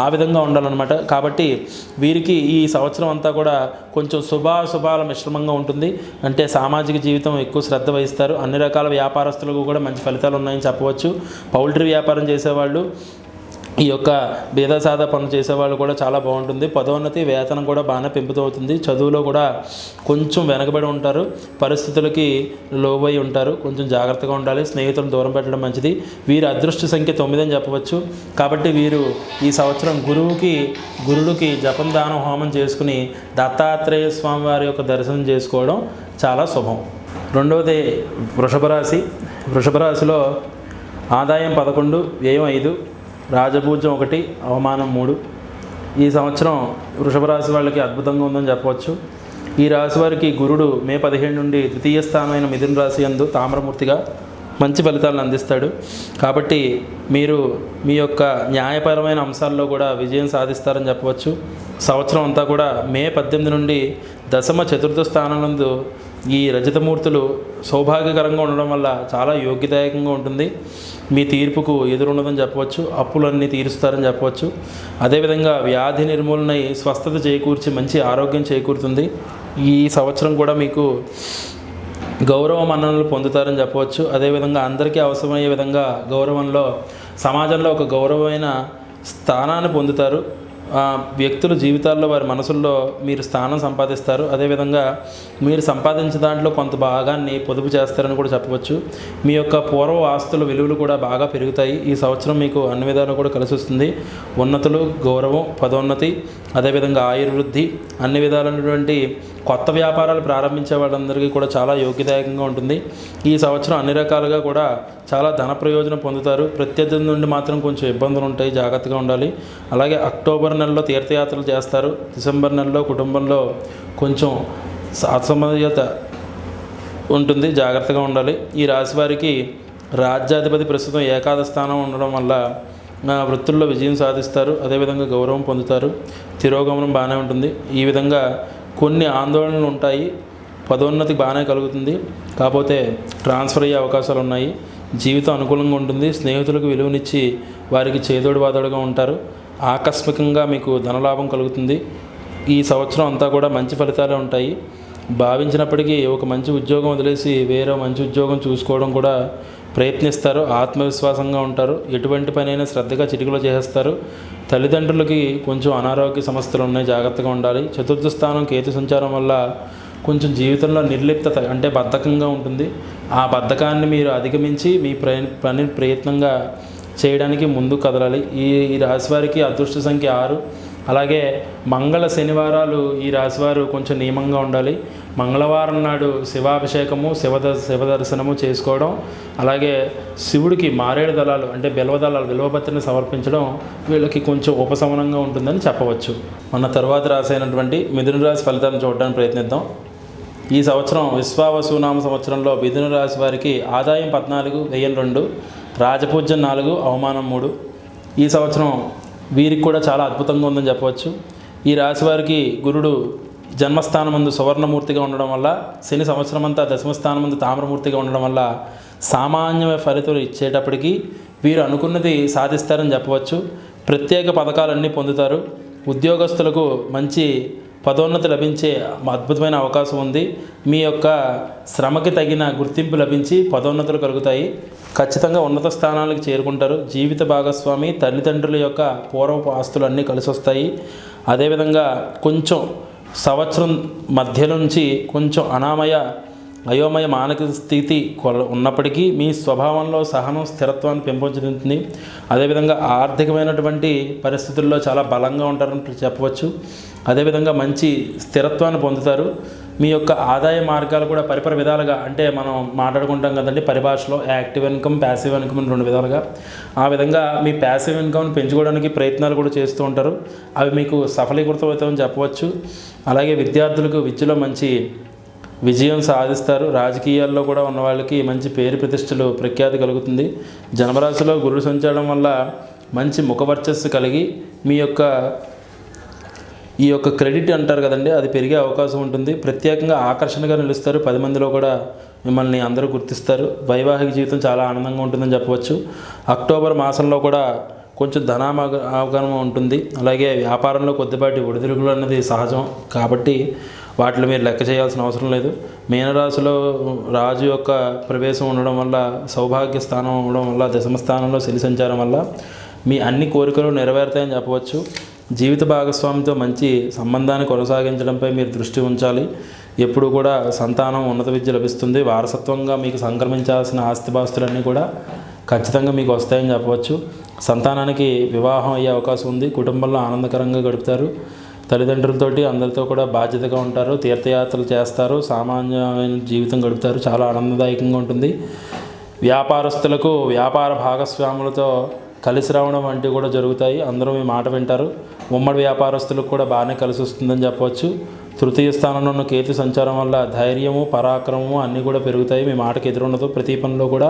ఆ విధంగా ఉండాలన్నమాట. కాబట్టి వీరికి ఈ సంవత్సరం అంతా కూడా కొంచెం శుభాల మిశ్రమంగా ఉంటుంది. అంటే సామాజిక జీవితం ఎక్కువ శ్రద్ధ వహిస్తారు. అన్ని రకాల వ్యాపారస్తులకు కూడా మంచి ఫలితాలు ఉన్నాయని చెప్పవచ్చు. పౌల్ట్రీ వ్యాపారం చేసేవాళ్ళు, ఈ యొక్క భేదసాదా పనులు చేసేవాళ్ళు కూడా చాలా బాగుంటుంది. పదోన్నతి, వేతనం కూడా బాగానే పెంపుతూ అవుతుంది. చదువులో కూడా కొంచెం వెనకబడి ఉంటారు, పరిస్థితులకి లోబై ఉంటారు. కొంచెం జాగ్రత్తగా ఉండాలి. స్నేహితులను దూరం పెట్టడం మంచిది. వీరి అదృష్ట సంఖ్య 9 అని చెప్పవచ్చు. కాబట్టి వీరు ఈ సంవత్సరం గురుడికి జపం, దానం, హోమం చేసుకుని దత్తాత్రేయ స్వామి వారి యొక్క దర్శనం చేసుకోవడం చాలా శుభం. రెండవది వృషభ రాశి. వృషభ రాశిలో ఆదాయం 11, వ్యయం 5, రాజపూజ్యం 1, అవమానం 3. ఈ సంవత్సరం వృషభ రాశి వాళ్ళకి అద్భుతంగా ఉందని చెప్పవచ్చు. ఈ రాశి వారికి గురుడు మే 15 నుండి ద్వితీయ స్థానమైన మిథున రాశి యందు తామ్రమూర్తిగా మంచి ఫలితాలను అందిస్తాడు. కాబట్టి మీరు మీ యొక్క న్యాయపరమైన అంశాల్లో కూడా విజయం సాధిస్తారని చెప్పవచ్చు. సంవత్సరం అంతా కూడా మే 18 నుండి దశమ చతుర్థ స్థానం నందు ఈ రజతమూర్తులు సౌభాగ్యకరంగా ఉండడం వల్ల చాలా యోగ్యదాయకంగా ఉంటుంది. మీ తీర్పుకు ఎదురున్నదని చెప్పవచ్చు. అప్పులన్నీ తీరుస్తారని చెప్పవచ్చు. అదేవిధంగా వ్యాధి నిర్మూలనై స్వస్థత చేకూర్చి మంచి ఆరోగ్యం చేకూరుతుంది. ఈ సంవత్సరం కూడా మీకు గౌరవ మన్ననలు పొందుతారని చెప్పవచ్చు. అదేవిధంగా అందరికీ అవసరమయ్యే విధంగా గౌరవంలో సమాజంలో ఒక గౌరవమైన స్థానాన్ని పొందుతారు. వ్యక్తుల జీవితాల్లో వారి మనసుల్లో మీరు స్థానం సంపాదిస్తారు. అదేవిధంగా మీరు సంపాదించిన దాంట్లో కొంత భాగాన్ని పొదుపు చేస్తారని కూడా చెప్పవచ్చు. మీ యొక్క పూర్వ ఆస్తుల విలువలు కూడా బాగా పెరుగుతాయి. ఈ సంవత్సరం మీకు అన్ని విధాలు కూడా కలిసి వస్తుంది. ఉన్నతులు, గౌరవం, పదోన్నతి, అదేవిధంగా ఆయుర్వృద్ధి, అన్ని విధాలైనటువంటి కొత్త వ్యాపారాలు ప్రారంభించే వాళ్ళందరికీ కూడా చాలా యోగ్యదాయకంగా ఉంటుంది. ఈ సంవత్సరం అన్ని రకాలుగా కూడా చాలా ధన ప్రయోజనం పొందుతారు. ప్రత్యర్థుల నుండి మాత్రం కొంచెం ఇబ్బందులు ఉంటాయి, జాగ్రత్తగా ఉండాలి. అలాగే అక్టోబర్ నెలలో తీర్థయాత్రలు చేస్తారు. డిసెంబర్ నెలలో కుటుంబంలో కొంచెం అసమతుల్యత ఉంటుంది, జాగ్రత్తగా ఉండాలి. ఈ రాశి వారికి రాజ్యాధిపతి ప్రస్తుతం ఏకాదశ స్థానం ఉండడం వల్ల వృత్తుల్లో విజయం సాధిస్తారు. అదేవిధంగా గౌరవం పొందుతారు. తిరోగమనం బాగానే ఉంటుంది. ఈ విధంగా కొన్ని ఆందోళనలు ఉంటాయి. పదోన్నతి బాగానే కలుగుతుంది, కాకపోతే ట్రాన్స్ఫర్ అయ్యే అవకాశాలు ఉన్నాయి. జీవితం అనుకూలంగా ఉంటుంది. స్నేహితులకు విలువనిచ్చి వారికి చేదోడు వాదోడుగా ఉంటారు. ఆకస్మికంగా మీకు ధనలాభం కలుగుతుంది. ఈ సంవత్సరం అంతా కూడా మంచి ఫలితాలే ఉంటాయి. భావించినప్పటికీ ఒక మంచి ఉద్యోగం వదిలేసి వేరే మంచి ఉద్యోగం చూసుకోవడం కూడా ప్రయత్నిస్తారు. ఆత్మవిశ్వాసంగా ఉంటారు. ఎటువంటి పనైనా శ్రద్ధగా చిటికలో చేస్తారు. తల్లిదండ్రులకి కొంచెం అనారోగ్య సమస్యలు ఉన్నాయి, జాగ్రత్తగా ఉండాలి. చతుర్థ స్థానం కేతు సంచారం వల్ల కొంచెం జీవితంలో నిర్లిప్తత అంటే బద్ధకంగా ఉంటుంది. ఆ బద్ధకాన్ని మీరు అధిగమించి మీ పని ప్రయత్నంగా చేయడానికి ముందు కదలాలి. ఈ రాశివారికి అదృష్ట సంఖ్య 6. అలాగే మంగళ శనివారాలు ఈ రాశివారు కొంచెం నియమంగా ఉండాలి. మంగళవారం నాడు శివాభిషేకము, శివ దర్శనము చేసుకోవడం, అలాగే శివుడికి మారేడు దళాలు అంటే బిల్వపత్రిని సమర్పించడం వీళ్ళకి కొంచెం ఉపశమనంగా ఉంటుందని చెప్పవచ్చు. మన తర్వాత రాశి అయినటువంటి మిథున రాశి ఫలితాలను చూడడానికి ప్రయత్నిద్దాం. ఈ సంవత్సరం విశ్వావసునామ సంవత్సరంలో మిథున రాశి వారికి ఆదాయం 14, వ్యయం 2, రాజపూజ్యం 4, అవమానం 3. ఈ సంవత్సరం వీరికి కూడా చాలా అద్భుతంగా ఉందని చెప్పవచ్చు. ఈ రాశి వారికి గురుడు జన్మస్థానం ముందు సువర్ణమూర్తిగా ఉండడం వల్ల, శని సంవత్సరం అంతా దశమస్థానం ముందు తామ్రమూర్తిగా ఉండడం వల్ల సామాన్యమైన ఫలితాలు ఇచ్చేటప్పటికీ వీరు అనుకున్నది సాధిస్తారని చెప్పవచ్చు. ప్రత్యేక పథకాలన్నీ పొందుతారు. ఉద్యోగస్తులకు మంచి పదోన్నతి లభించే అద్భుతమైన అవకాశం ఉంది. మీ యొక్క శ్రమకి తగిన గుర్తింపు లభించి పదోన్నతులు కలుగుతాయి. ఖచ్చితంగా ఉన్నత స్థానాలకు చేరుకుంటారు. జీవిత భాగస్వామి, తల్లిదండ్రుల యొక్క పూర్వపు ఆస్తులు అన్నీ కలిసి వస్తాయి. అదేవిధంగా కొంచెం సంవత్సరం మధ్య నుంచి కొంచెం అయోమయ మానసిక స్థితి ఉన్నప్పటికీ మీ స్వభావంలో సహనం, స్థిరత్వాన్ని పెంపొందుతుంది. అదేవిధంగా ఆర్థికమైనటువంటి పరిస్థితుల్లో చాలా బలంగా ఉంటారని చెప్పవచ్చు. అదేవిధంగా మంచి స్థిరత్వాన్ని పొందుతారు. మీ యొక్క ఆదాయ మార్గాలు కూడా పరిపర విధాలుగా అంటే మనం మాట్లాడుకుంటాం కదండి పరిభాషలో యాక్టివ్ ఇన్కమ్, ప్యాసివ్ ఇన్కమ్ అని 2 విధాలుగా. ఆ విధంగా మీ ప్యాసివ్ ఇన్కమ్ని పెంచుకోవడానికి ప్రయత్నాలు కూడా చేస్తూ ఉంటారు. అవి మీకు సఫలీకృతం అవుతామని చెప్పవచ్చు. అలాగే విద్యార్థులకు విద్యలో మంచి విజయం సాధిస్తారు. రాజకీయాల్లో కూడా ఉన్న వాళ్ళకి మంచి పేరు ప్రతిష్టలు ప్రఖ్యాతి కలుగుతుంది. జన్మరాశిలో గురుడు సంచారం వల్ల మంచి ముఖవర్చస్సు కలిగి మీ యొక్క ఈ యొక్క క్రెడిట్ అంటారు కదండి, అది పెరిగే అవకాశం ఉంటుంది. ప్రత్యేకంగా ఆకర్షణగా నిలుస్తారు. 10 మందిలో కూడా మిమ్మల్ని అందరూ గుర్తిస్తారు. వైవాహిక జీవితం చాలా ఆనందంగా ఉంటుందని చెప్పవచ్చు. అక్టోబర్ మాసంలో కూడా కొంచెం ధనాగమనం ఉంటుంది. అలాగే వ్యాపారంలో కొద్దిపాటి ఒడిదుడుకులు అన్నది సహజం కాబట్టి వాటిలో మీరు లెక్క చేయాల్సిన అవసరం లేదు. మీనరాశిలో రాజు యొక్క ప్రవేశం ఉండడం వల్ల, సౌభాగ్య స్థానం ఉండడం వల్ల, దశమ స్థానంలో శని సంచారం వల్ల మీ అన్ని కోరికలు నెరవేరుతాయని చెప్పవచ్చు. జీవిత భాగస్వామితో మంచి సంబంధాన్ని కొనసాగించడంపై మీరు దృష్టి ఉంచాలి. ఎప్పుడు కూడా సంతానం, ఉన్నత విద్య లభిస్తుంది. వారసత్వంగా మీకు సంక్రమించాల్సిన ఆస్తిపాస్తులన్నీ కూడా ఖచ్చితంగా మీకు వస్తాయని చెప్పవచ్చు. సంతానానికి వివాహం అయ్యే అవకాశం ఉంది. కుటుంబంలో ఆనందకరంగా గడుపుతారు. తల్లిదండ్రులతోటి అందరితో కూడా బాధ్యతగా ఉంటారు. తీర్థయాత్రలు చేస్తారు. సామాన్యమైన జీవితం గడుపుతారు. చాలా ఆనందదాయకంగా ఉంటుంది. వ్యాపారస్తులకు వ్యాపార భాగస్వాములతో కలిసి రావడం వంటివి కూడా జరుగుతాయి. అందరూ మీ మాట వింటారు. ఉమ్మడి వ్యాపారస్తులకు కూడా బాగానే కలిసి వస్తుందని చెప్పవచ్చు. తృతీయ స్థానంలో ఉన్న కేతు సంచారం వల్ల ధైర్యము, పరాక్రమము అన్నీ కూడా పెరుగుతాయి. మీ మాటకు ఎదురుండదు. ప్రతి పనిలో కూడా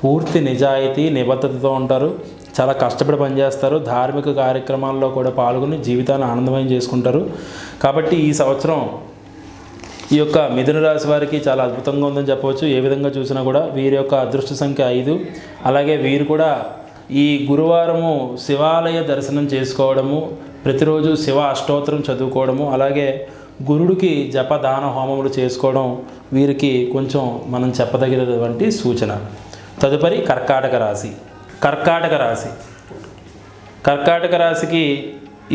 పూర్తి నిజాయితీ, నిబద్ధతతో ఉంటారు. చాలా కష్టపడి పనిచేస్తారు. ధార్మిక కార్యక్రమాల్లో కూడా పాల్గొని జీవితాన్ని ఆనందమయం చేసుకుంటారు. కాబట్టి ఈ సంవత్సరం ఈ యొక్క మిథున రాశి వారికి చాలా అద్భుతంగా ఉందని చెప్పవచ్చు. ఏ విధంగా చూసినా కూడా వీరి యొక్క అదృష్ట సంఖ్య 5. అలాగే వీరు కూడా ఈ గురువారము శివాలయ దర్శనం చేసుకోవడము, ప్రతిరోజు శివ అష్టోత్తరం చదువుకోవడము, అలాగే గురుడికి జపదాన హోమములు చేసుకోవడం వీరికి కొంచెం మనం చెప్పదగినటువంటి సూచన. తదుపరి కర్కాటక రాశి. కర్కాటక రాశికి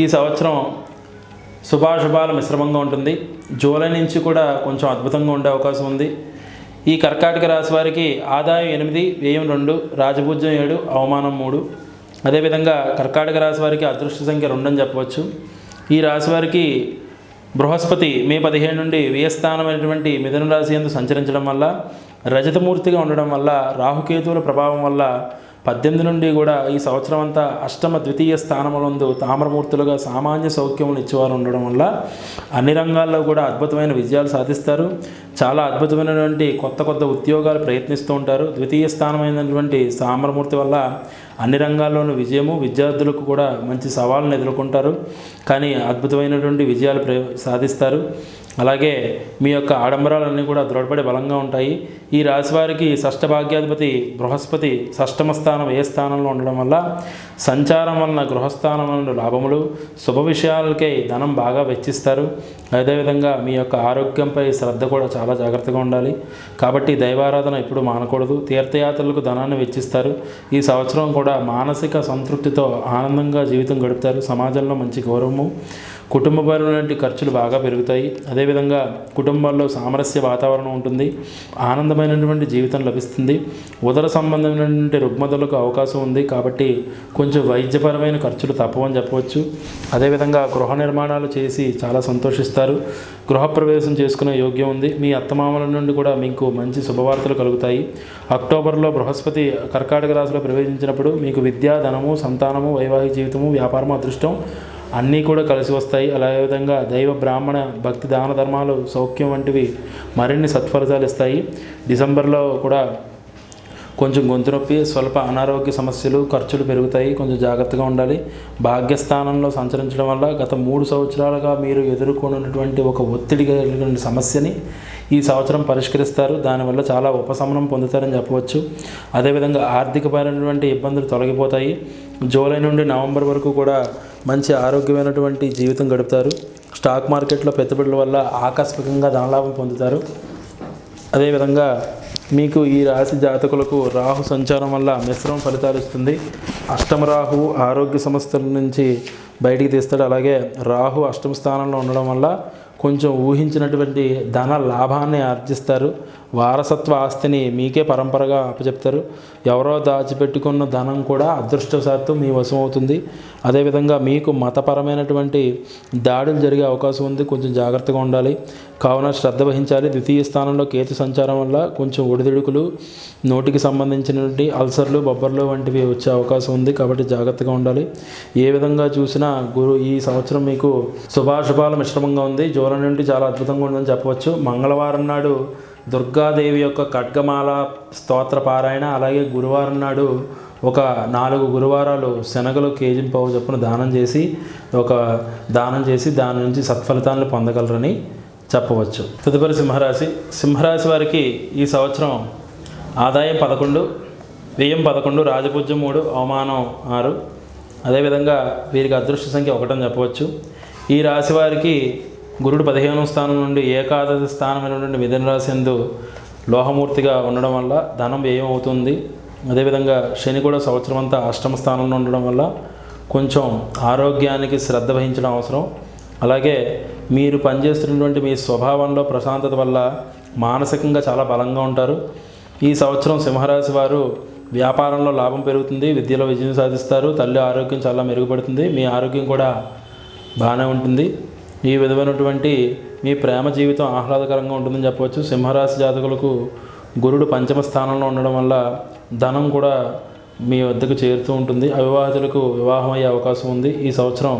ఈ సంవత్సరం శుభాశుభాల మిశ్రమంగా ఉంటుంది. జూలై నుంచి కూడా కొంచెం అద్భుతంగా ఉండే అవకాశం ఉంది. ఈ కర్కాటక రాశి వారికి ఆదాయం 8, వ్యయం 2, రాజపూజ్యం 7, అవమానం 3. అదేవిధంగా కర్కాటక రాశి వారికి అదృష్ట సంఖ్య 2 అని చెప్పవచ్చు. ఈ రాశి వారికి బృహస్పతి మే 15 నుండి వ్యయస్థానమైనటువంటి మిథున రాశి యందు సంచరించడం వల్ల, రజతమూర్తిగా ఉండడం వల్ల, రాహుకేతువుల ప్రభావం వల్ల 18 నుండి కూడా ఈ సంవత్సరం అంతా అష్టమ ద్వితీయ స్థానములందు తామ్రమూర్తులుగా సామాన్య సౌఖ్యములు ఇచ్చేవారు ఉండడం వల్ల అన్ని రంగాల్లో కూడా అద్భుతమైన విజయాలు సాధిస్తారు. చాలా అద్భుతమైనటువంటి కొత్త ఉద్యోగాలు ప్రయత్నిస్తూ ఉంటారు. ద్వితీయ స్థానమైనటువంటి తామ్రమూర్తి వల్ల అన్ని రంగాల్లోనూ విజయము, విద్యార్థులకు కూడా మంచి సవాళ్ళను ఎదుర్కొంటారు. కానీ అద్భుతమైనటువంటి విజయాలు సాధిస్తారు. అలాగే మీ యొక్క ఆడంబరాలన్నీ కూడా దృఢపడి బలంగా ఉంటాయి. ఈ రాశి వారికి షష్ఠ భాగ్యాధిపతి బృహస్పతి షష్టమ స్థానం ఏ స్థానంలో ఉండడం వల్ల సంచారం వలన గృహస్థానం వలన లాభములు, శుభ విషయాలకై ధనం బాగా వెచ్చిస్తారు. అదేవిధంగా మీ యొక్క ఆరోగ్యంపై శ్రద్ధ కూడా చాలా జాగ్రత్తగా ఉండాలి. కాబట్టి దైవారాధన ఎప్పుడు మానకూడదు. తీర్థయాత్రలకు ధనాన్ని వెచ్చిస్తారు. ఈ సంవత్సరం కూడా మానసిక సంతృప్తితో ఆనందంగా జీవితం గడుపుతారు. సమాజంలో మంచి గౌరవము, కుటుంబపరమైనటువంటి ఖర్చులు బాగా పెరుగుతాయి. అదేవిధంగా కుటుంబాల్లో సామరస్య వాతావరణం ఉంటుంది. ఆనందమైనటువంటి జీవితం లభిస్తుంది. ఉదర సంబంధమైనటువంటి రుగ్మతలకు అవకాశం ఉంది. కాబట్టి కొంచెం వైద్యపరమైన ఖర్చులు తప్పవని చెప్పవచ్చు. అదేవిధంగా గృహ నిర్మాణాలు చేసి చాలా సంతోషిస్తారు. గృహప్రవేశం చేసుకునే యోగ్యం ఉంది. మీ అత్తమామల నుండి కూడా మీకు మంచి శుభవార్తలు కలుగుతాయి. అక్టోబర్లో బృహస్పతి కర్కాటక రాశిలో ప్రవేశించినప్పుడు మీకు విద్య, ధనము, సంతానము, వైవాహిక జీవితము, వ్యాపారము, అదృష్టం అన్నీ కూడా కలిసి వస్తాయి. అలాగే విధంగా దైవ, బ్రాహ్మణ, భక్తి, దాన ధర్మాలు, సౌఖ్యం వంటివి మరిన్ని సత్ఫలితాలు ఇస్తాయి. డిసెంబర్లో కూడా కొంచెం గొంతు నొప్పి, స్వల్ప అనారోగ్య సమస్యలు, ఖర్చులు పెరుగుతాయి. కొంచెం జాగ్రత్తగా ఉండాలి. భాగ్యస్థానంలో సంచరించడం వల్ల గత 3 సంవత్సరాలుగా మీరు ఎదుర్కొన్నటువంటి ఒక ఒత్తిడి కలిగిన సమస్యని ఈ సంవత్సరం పరిష్కరిస్తారు. దానివల్ల చాలా ఉపశమనం పొందుతారని చెప్పవచ్చు. అదేవిధంగా ఆర్థికపరమైనటువంటి ఇబ్బందులు తొలగిపోతాయి. జూలై నుండి నవంబర్ వరకు కూడా మంచి ఆరోగ్యమైనటువంటి జీవితం గడుపుతారు. స్టాక్ మార్కెట్లో పెట్టుబడుల వల్ల ఆకస్మికంగా ధనలాభం పొందుతారు. అదేవిధంగా మీకు ఈ రాశి జాతకులకు రాహు సంచారం వల్ల మిశ్రమ ఫలితాలు ఇస్తుంది. అష్టమ రాహువు ఆరోగ్య సమస్యల నుంచి బయటికి తీస్తాడు. అలాగే రాహు అష్టమ స్థానంలో ఉండడం వల్ల కొంచెం ఊహించినటువంటి ధన లాభాన్ని ఆర్జిస్తారు. వారసత్వ ఆస్తిని మీకే పరంపరగా అప్పచెప్తారు. ఎవరో దాచిపెట్టుకున్న ధనం కూడా అదృష్టవశాత్తు మీ వశం అవుతుంది. అదేవిధంగా మీకు మతపరమైనటువంటి దాడులు జరిగే అవకాశం ఉంది. కొంచెం జాగ్రత్తగా ఉండాలి. కావున శ్రద్ధ వహించాలి. ద్వితీయ స్థానంలో కేతు సంచారం వల్ల కొంచెం ఒడిదుడుకులు, నోటికి సంబంధించినటువంటి అల్సర్లు, బొబ్బర్లు వంటివి వచ్చే అవకాశం ఉంది. కాబట్టి జాగ్రత్తగా ఉండాలి. ఏ విధంగా చూసినా ఈ సంవత్సరం మీకు శుభాశుభాల మిశ్రమంగా ఉంది. జూలై నుండి చాలా అద్భుతంగా ఉందని చెప్పవచ్చు. మంగళవారం నాడు దుర్గాదేవి యొక్క ఖడ్గమాల స్తోత్ర పారాయణ, అలాగే గురువారం నాడు ఒక 4 గురువారాలు శనగలు కేజింపావు చొప్పున దానం చేసి దాని నుంచి సత్ఫలితాలను పొందగలరని చెప్పవచ్చు. తదుపరి సింహరాశి. సింహరాశి వారికి ఈ సంవత్సరం ఆదాయం 11, వ్యయం 11, రాజపూజ్యం 3, అవమానం 6. అదేవిధంగా వీరికి అదృష్ట సంఖ్య 1 అని చెప్పవచ్చు. ఈ రాశి వారికి గురుడు 15వ స్థానం నుండి ఏకాదశి స్థానమైనటువంటి మిథున రాశి యందు లోహమూర్తిగా ఉండడం వల్ల ధనం వ్యయం అవుతుంది. అదేవిధంగా శని కూడా సంవత్సరం అంతా అష్టమ స్థానంలో ఉండడం వల్ల కొంచెం ఆరోగ్యానికి శ్రద్ధ వహించడం అవసరం. అలాగే మీరు పనిచేస్తున్నటువంటి మీ స్వభావంలో ప్రశాంతత వల్ల మానసికంగా చాలా బలంగా ఉంటారు. ఈ సంవత్సరం సింహరాశి వారు వ్యాపారంలో లాభం పెరుగుతుంది. విద్యలో విజయం సాధిస్తారు. తల్లి ఆరోగ్యం చాలా మెరుగుపడుతుంది. మీ ఆరోగ్యం కూడా బాగానే ఉంటుంది. ఈ విధమైనటువంటి మీ ప్రేమ జీవితం ఆహ్లాదకరంగా ఉంటుందని చెప్పవచ్చు. సింహరాశి జాతకులకు గురుడు పంచమ స్థానంలో ఉండడం వల్ల ధనం కూడా మీ వద్దకు చేరుతూ ఉంటుంది. అవివాహితులకు వివాహం అయ్యే అవకాశం ఉంది. ఈ సంవత్సరం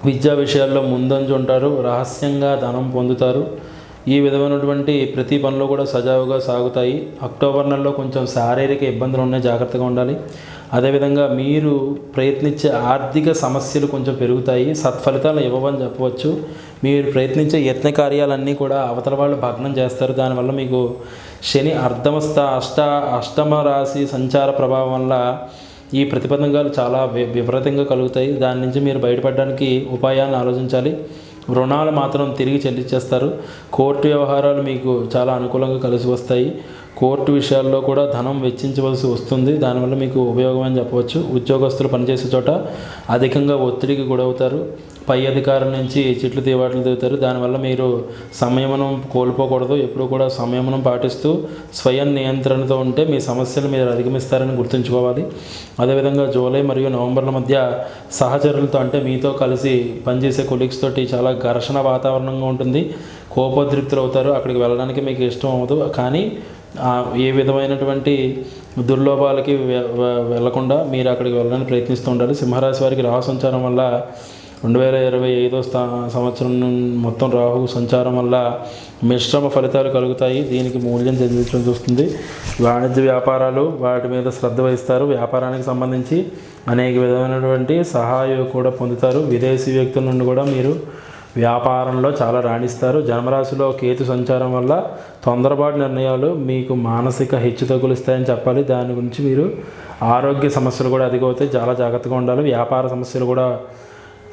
విద్యా విషయాల్లో ముందంజు ఉంటారు. రహస్యంగా ధనం పొందుతారు. ఈ విధమైనటువంటి ప్రతి పనులు కూడా సజావుగా సాగుతాయి. అక్టోబర్ నెలలో కొంచెం శారీరక ఇబ్బందులు ఉన్నాయి, జాగ్రత్తగా ఉండాలి. అదేవిధంగా మీరు ప్రయత్నించే ఆర్థిక సమస్యలు కొంచెం పెరుగుతాయి. సత్ఫలితాలు ఇవ్వవని చెప్పవచ్చు. మీరు ప్రయత్నించే యత్న కార్యాలన్నీ కూడా అవతల వాళ్ళు భగ్నం చేస్తారు. దానివల్ల మీకు శని అష్టమ రాశి సంచార ప్రభావం వల్ల ఈ ప్రతిబంధకాలు చాలా విపరీతంగా కలుగుతాయి. దాని నుంచి మీరు బయటపడడానికి ఉపాయాలను ఆలోచించాలి. రుణాలు మాత్రం తిరిగి చెల్లించేస్తారు. కోర్టు వ్యవహారాలు మీకు చాలా అనుకూలంగా కలిసి వస్తాయి. కోర్టు విషయాల్లో కూడా ధనం వెచ్చించవలసి వస్తుంది. దానివల్ల మీకు ఉపయోగం అని చెప్పవచ్చు. ఉద్యోగస్తులు పనిచేసే చోట అధికంగా ఒత్తిడికి గురవుతారు. పై అధికారుల నుంచి చిట్లు తీవాట్లు దిగుతారు. దానివల్ల మీరు సంయమనం కోల్పోకూడదు. ఎప్పుడూ కూడా సంయమనం పాటిస్తూ స్వయం నియంత్రణతో ఉంటే మీ సమస్యలు మీరు అధిగమిస్తారని గుర్తుంచుకోవాలి. అదేవిధంగా జూలై మరియు నవంబర్ల మధ్య సహచరులతో అంటే మీతో కలిసి పనిచేసే కొలీగ్స్ తోటి చాలా ఘర్షణ వాతావరణంగా ఉంటుంది. కోపోద్రిక్తులు అవుతారు. అక్కడికి వెళ్ళడానికి మీకు ఇష్టం అవ్వదు. కానీ ఏ విధమైనటువంటి దుర్లోభాలకి వెళ్లకుండా మీరు అక్కడికి వెళ్ళడానికి ప్రయత్నిస్తూ ఉండాలి. సింహరాశి వారికి రాహు సంచారం వల్ల 2025 సంవత్సరం మొత్తం రాహు సంచారం వల్ల మిశ్రమ ఫలితాలు కలుగుతాయి. దీనికి మూల్యం చెల్లించడం చూస్తుంది. వాణిజ్య వ్యాపారాలు వాటి మీద శ్రద్ధ వహిస్తారు. వ్యాపారానికి సంబంధించి అనేక విధమైనటువంటి సహాయం కూడా పొందుతారు. విదేశీ వ్యక్తుల నుండి కూడా మీరు వ్యాపారంలో చాలా రాణిస్తారు. జన్మరాశిలో కేతు సంచారం వల్ల తొందరపాటు నిర్ణయాలు మీకు మానసిక హెచ్చుతగ్గులు ఇస్తాయని చెప్పాలి. దాని గురించి మీరు ఆరోగ్య సమస్యలు కూడా అధికమవుతాయి. చాలా జాగ్రత్తగా ఉండాలి. వ్యాపార సమస్యలు కూడా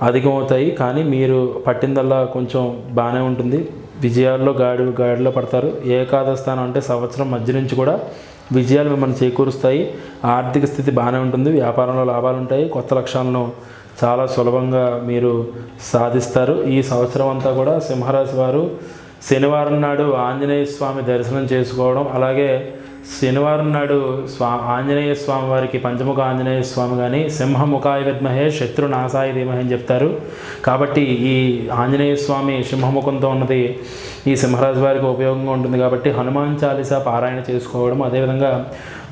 అధికమవుతాయి. కానీ మీరు పట్టిందల్లా కొంచెం బాగానే ఉంటుంది. విజయాల్లో గాడిలో పడతారు. ఏకాదశ స్థానం అంటే సంవత్సరం మధ్య నుంచి కూడా విజయాలు మిమ్మల్ని చేకూరుస్తాయి. ఆర్థిక స్థితి బాగానే ఉంటుంది. వ్యాపారంలో లాభాలు ఉంటాయి. కొత్త లక్ష్యాలను చాలా సులభంగా మీరు సాధిస్తారు. ఈ సంవత్సరం అంతా కూడా సింహరాశి వారు శనివారం నాడు ఆంజనేయ స్వామి దర్శనం చేసుకోవడం, అలాగే శనివారం నాడు ఆంజనేయ స్వామి వారికి పంచముఖ ఆంజనేయ స్వామి కానీ సింహముఖాయ విద్మహే శత్రునాశాయ ధీమహి అని చెప్తారు. కాబట్టి ఈ ఆంజనేయ స్వామి సింహముఖంతో ఉన్నది ఈ సింహరాశి వారికి ఉపయోగంగా ఉంటుంది. కాబట్టి హనుమాన్ చాలీసా పారాయణ చేసుకోవడం, అదేవిధంగా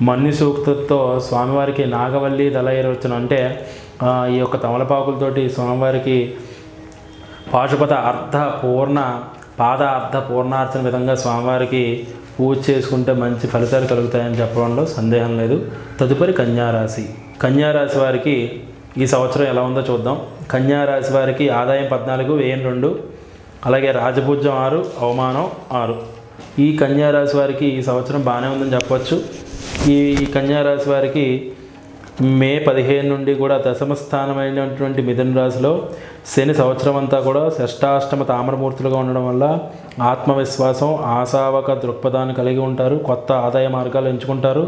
మన్యు సూక్తంతో స్వామివారికి నాగవల్లి దళైరవచనం అంటే ఈ యొక్క తమలపాకులతోటి స్వామివారికి పాశుపత పాద అర్ధ పూర్ణార్చన విధంగా స్వామివారికి పూజ చేసుకుంటే మంచి ఫలితాలు కలుగుతాయని చెప్పడంలో సందేహం లేదు. తదుపరి కన్యారాశి. కన్యారాశి వారికి ఈ సంవత్సరం ఎలా ఉందో చూద్దాం. కన్యారాశి వారికి ఆదాయం 14, వ్యయం 2, అలాగే రాజపూజ్యం 6, అవమానం 6. ఈ కన్యారాశి వారికి ఈ సంవత్సరం బాగానే ఉందని చెప్పవచ్చు. ఈ కన్యారాశి వారికి మే 15 నుండి కూడా దశమ స్థానమైనటువంటి మిథున రాశిలో శని సంవత్సరం అంతా కూడా షష్టాష్టమ తామరమూర్తులుగా ఉండడం వల్ల ఆత్మవిశ్వాసం, ఆశావక దృక్పథాన్ని కలిగి ఉంటారు. కొత్త ఆదాయ మార్గాలు ఎంచుకుంటారు.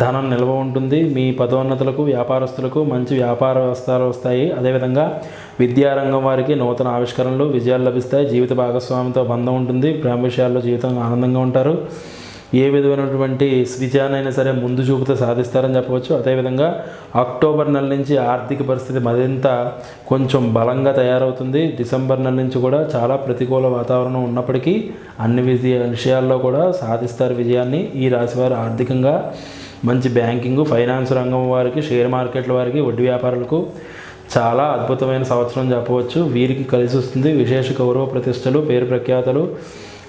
ధనం నిల్వ ఉంటుంది. మీ పదోన్నతులకు, వ్యాపారస్తులకు మంచి వ్యాపార వ్యవస్థలు వస్తాయి. అదేవిధంగా విద్యారంగం వారికి నూతన ఆవిష్కరణలు, విజయాలు లభిస్తాయి. జీవిత భాగస్వామితో బంధం ఉంటుంది. ప్రేమ విషయాల్లో జీవితంగా ఆనందంగా ఉంటారు. ఏ విధమైనటువంటి విజయానైనా సరే ముందు చూపుతో సాధిస్తారని చెప్పవచ్చు. అదేవిధంగా అక్టోబర్ నెల నుంచి ఆర్థిక పరిస్థితి మరింత కొంచెం బలంగా తయారవుతుంది. డిసెంబర్ నెల నుంచి కూడా చాలా ప్రతికూల వాతావరణం ఉన్నప్పటికీ అన్ని విషయాల్లో కూడా సాధిస్తారు విజయాన్ని. ఈ రాశివారు ఆర్థికంగా మంచి బ్యాంకింగ్, ఫైనాన్స్ రంగం వారికి, షేర్ మార్కెట్ల వారికి, వడ్డీ వ్యాపారులకు చాలా అద్భుతమైన సంవత్సరం చెప్పవచ్చు. వీరికి కలిసి వస్తుంది. విశేష గౌరవ ప్రతిష్టలు, పేరు ప్రఖ్యాతలు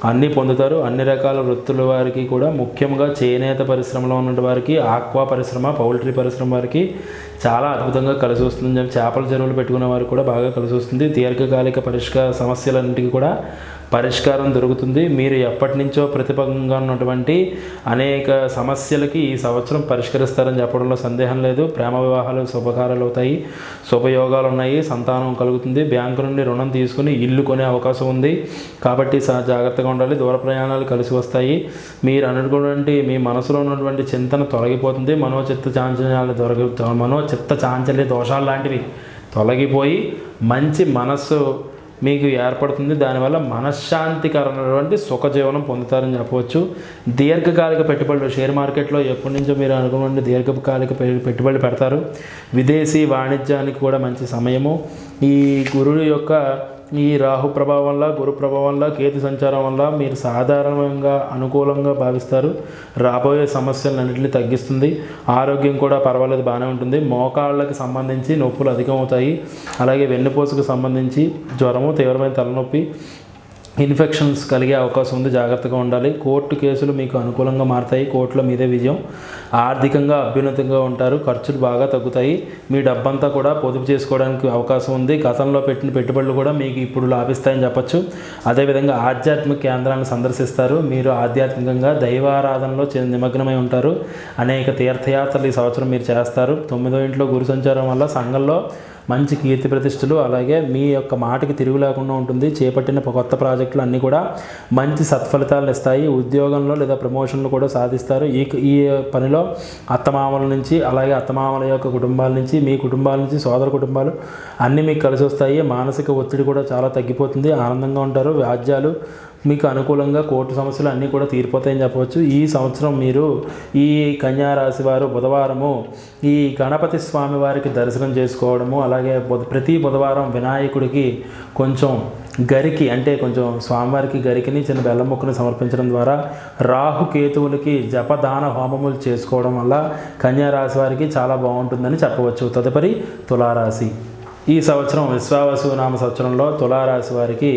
అన్నీ పొందుతారు. అన్ని రకాల వృత్తుల వారికి కూడా, ముఖ్యంగా చేనేత పరిశ్రమలో ఉన్న వారికి, ఆక్వా పరిశ్రమ, పౌల్ట్రీ పరిశ్రమ వారికి చాలా అద్భుతంగా కలిసి వస్తుంది. చేపల చెరువులు పెట్టుకునే వారికి కూడా బాగా కలిసి వస్తుంది. దీర్ఘకాలిక సమస్యలన్నింటికి కూడా పరిష్కారం దొరుకుతుంది. మీరు ఎప్పటి నుంచో ప్రతిపంగా ఉన్నటువంటి అనేక సమస్యలకి ఈ సంవత్సరం పరిష్కరిస్తారని చెప్పడంలో సందేహం లేదు. ప్రేమ వివాహాలు శుభకార్యాలు అవుతాయి. శుభయోగాలు ఉన్నాయి. సంతానం కలుగుతుంది. బ్యాంకు నుండి రుణం తీసుకుని ఇల్లు కొనే అవకాశం ఉంది. కాబట్టి జాగ్రత్తగా ఉండాలి. దూర ప్రయాణాలు కలిసి వస్తాయి. మీరు అనుకున్నటువంటి మీ మనసులో ఉన్నటువంటి చింతన తొలగిపోతుంది. మనోచిత్త చాంచల్య దోషాలు లాంటివి తొలగిపోయి మంచి మనస్సు మీకు ఏర్పడుతుంది. దానివల్ల మనశ్శాంతికరమైనటువంటి సుఖజీవనం పొందుతారని చెప్పవచ్చు. దీర్ఘకాలిక పెట్టుబడులు, షేర్ మార్కెట్లో ఎప్పటి నుంచో మీరు అనుకున్న దీర్ఘకాలిక పెట్టుబడులు పెడతారు. విదేశీ వాణిజ్యానికి కూడా మంచి సమయము. ఈ గురువు యొక్క ఈ రాహు ప్రభావం వల్ల, గురు ప్రభావం వల్ల, కేతు సంచారం వల్ల మీరు సాధారణంగా అనుకూలంగా భావిస్తారు. రాబోయే సమస్యలన్నింటినీ తగ్గిస్తుంది. ఆరోగ్యం కూడా పర్వాలేదు, బాగానే ఉంటుంది. మోకాళ్ళకి సంబంధించి నొప్పులు అధికమవుతాయి. అలాగే వెన్నుపూసకు సంబంధించి జ్వరము, తీవ్రమైన తలనొప్పి, ఇన్ఫెక్షన్స్ కలిగే అవకాశం ఉంది. జాగ్రత్తగా ఉండాలి. కోర్టు కేసులు మీకు అనుకూలంగా మారుతాయి. కోర్టులో మీదే విజయం. ఆర్థికంగా అభ్యున్నతంగా ఉంటారు. ఖర్చులు బాగా తగ్గుతాయి. మీ డబ్బంతా కూడా పొదుపు చేసుకోవడానికి అవకాశం ఉంది. గతంలో పెట్టిన పెట్టుబడులు కూడా మీకు ఇప్పుడు లాభిస్తాయని చెప్పచ్చు. అదేవిధంగా ఆధ్యాత్మిక కేంద్రాలను సందర్శిస్తారు. మీరు ఆధ్యాత్మికంగా దైవారాధనలో నిమగ్నమై ఉంటారు. అనేక తీర్థయాత్రలు ఈ సంవత్సరం మీరు చేస్తారు. 9వ ఇంట్లో గురు సంచారం వల్ల సంఘంలో మంచి కీర్తి ప్రతిష్టలు, అలాగే మీ యొక్క మాటకి తిరుగు లేకుండా ఉంటుంది. చేపట్టిన కొత్త ప్రాజెక్టులు అన్నీ కూడా మంచి సత్ఫలితాలను ఇస్తాయి. ఉద్యోగంలో లేదా ప్రమోషన్లు కూడా సాధిస్తారు. ఈ పనిలో అత్తమామల నుంచి, అలాగే అత్తమామల యొక్క కుటుంబాల నుంచి, మీ కుటుంబాల నుంచి, సోదర కుటుంబాలు అన్నీ మీకు కలిసి వస్తాయి. మానసిక ఒత్తిడి కూడా చాలా తగ్గిపోతుంది. ఆనందంగా ఉంటారు. వ్యాజ్యాలు మీకు అనుకూలంగా, కోర్టు సమస్యలు అన్నీ కూడా తీరిపోతాయని చెప్పవచ్చు. ఈ సంవత్సరం మీరు ఈ కన్యా రాశి వారు బుధవారము ఈ గణపతి స్వామి వారికి దర్శనం చేసుకోవడము, అలాగే ప్రతి బుధవారం వినాయకుడికి కొంచెం గరికి, అంటే కొంచెం స్వామివారికి గరికిని చిన్న బెల్లం ముక్కను సమర్పించడం ద్వారా రాహుకేతువులకి జపదాన హోమములు చేసుకోవడం వల్ల కన్యా రాశి వారికి చాలా బాగుంటుందని చెప్పవచ్చు. తదుపరి తులారాశి. ఈ సంవత్సరం విశ్వావసు నామ సంవత్సరంలో తులారాశి వారికి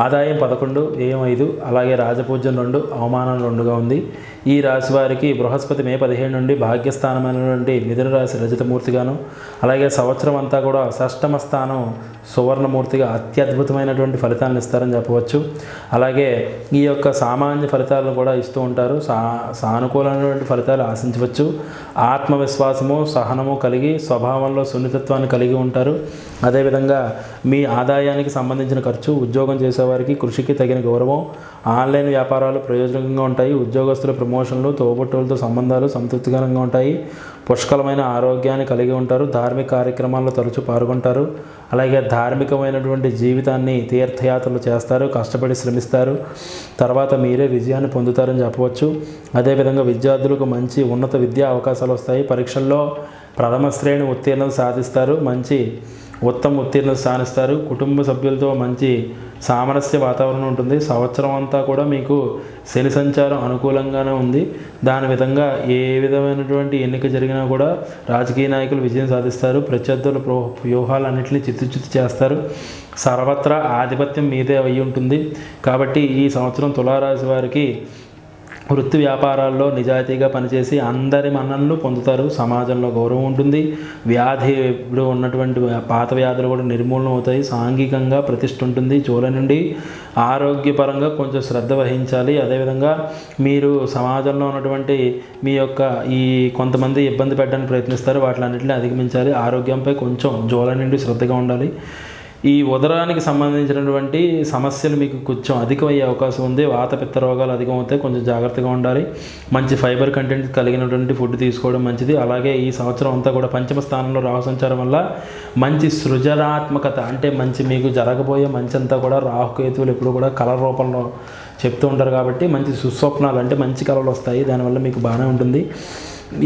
ఆదాయం 11, వ్యయం 5, అలాగే రాజపూజ్యం 2, అవమానం 2గా ఉంది. ఈ రాశి వారికి బృహస్పతి మే 17 నుండి భాగ్యస్థానమైనటువంటి మిథున రాశి రజతమూర్తిగాను, అలాగే సంవత్సరం అంతా కూడా షష్టమ స్థానం సువర్ణమూర్తిగా అత్యద్భుతమైనటువంటి ఫలితాలను ఇస్తారని చెప్పవచ్చు. అలాగే ఈ యొక్క సామాన్య ఫలితాలను కూడా ఇస్తూ ఉంటారు. సానుకూలమైనటువంటి ఫలితాలు ఆశించవచ్చు. ఆత్మవిశ్వాసము, సహనము కలిగి స్వభావంలో సున్నితత్వాన్ని కలిగి ఉంటారు. అదేవిధంగా మీ ఆదాయానికి సంబంధించిన ఖర్చు, ఉద్యోగం చేసేవారికి కృషికి తగిన గౌరవం, ఆన్లైన్ వ్యాపారాలు ప్రయోజనకంగా ఉంటాయి. ఉద్యోగస్తుల ప్రమోషన్లు, తోబుట్టువులతో సంబంధాలు సంతృప్తికరంగా ఉంటాయి. పుష్కలమైన ఆరోగ్యాన్ని కలిగి ఉంటారు. ధార్మిక కార్యక్రమాల్లో తరచూ పాల్గొంటారు. అలాగే ధార్మికమైనటువంటి జీవితాన్ని తీర్థయాత్రలు చేస్తారు. కష్టపడి శ్రమిస్తారు. తర్వాత మీరే విజయాన్ని పొందుతారని చెప్పవచ్చు. అదేవిధంగా విద్యార్థులకు మంచి ఉన్నత విద్యా అవకాశాలు వస్తాయి. పరీక్షల్లో ప్రథమ శ్రేణి ఉత్తీర్ణత సాధిస్తారు. మంచి ఉత్తమ ఉత్తీర్ణత సాధిస్తారు. కుటుంబ సభ్యులతో మంచి సామరస్య వాతావరణం ఉంటుంది. సంవత్సరం అంతా కూడా మీకు శని సంచారం అనుకూలంగానే ఉంది. దాని విధంగా ఏ విధమైనటువంటి ఎన్నిక జరిగినా కూడా రాజకీయ నాయకులు విజయం సాధిస్తారు. ప్రత్యర్థుల వ్యూహాలన్నింటినీ చిత్తు చేస్తారు. సర్వత్రా ఆధిపత్యం మీదే అయి ఉంటుంది. కాబట్టి ఈ సంవత్సరం తులారాశి వారికి వృత్తి వ్యాపారాల్లో నిజాయితీగా పనిచేసి అందరి మన్ననలు పొందుతారు. సమాజంలో గౌరవం ఉంటుంది. వ్యాధిలో ఉన్నటువంటి పాత వ్యాధులు కూడా నిర్మూలన అవుతాయి. సాంఘికంగా ప్రతిష్ఠ ఉంటుంది. జూలై నుండి ఆరోగ్యపరంగా కొంచెం శ్రద్ధ వహించాలి. అదేవిధంగా మీరు సమాజంలో ఉన్నటువంటి మీ యొక్క ఈ కొంతమంది ఇబ్బంది పెట్టడానికి ప్రయత్నిస్తారు. వాటిలన్నింటినీ అధిగమించాలి. ఆరోగ్యంపై కొంచెం జూలై నుండి శ్రద్ధగా ఉండాలి. ఈ ఉదరానికి సంబంధించినటువంటి సమస్యలు మీకు కొంచెం అధికమయ్యే అవకాశం ఉంది. వాత పిత్త రోగాలు అధికమవుతాయి. కొంచెం జాగ్రత్తగా ఉండాలి. మంచి ఫైబర్ కంటెంట్ కలిగినటువంటి ఫుడ్ తీసుకోవడం మంచిది. అలాగే ఈ సంవత్సరం అంతా కూడా పంచమ స్థానంలో రాహు సంచారం వల్ల మంచి సృజనాత్మకత, అంటే మంచి మీకు జరగబోయే మంచి అంతా కూడా రాహుకేతువులు ఎప్పుడు కూడా కళ రూపంలో చెప్తూ ఉంటారు. కాబట్టి మంచి సుస్వప్నాలు, అంటే మంచి కళలు వస్తాయి. దానివల్ల మీకు బాగానే ఉంటుంది.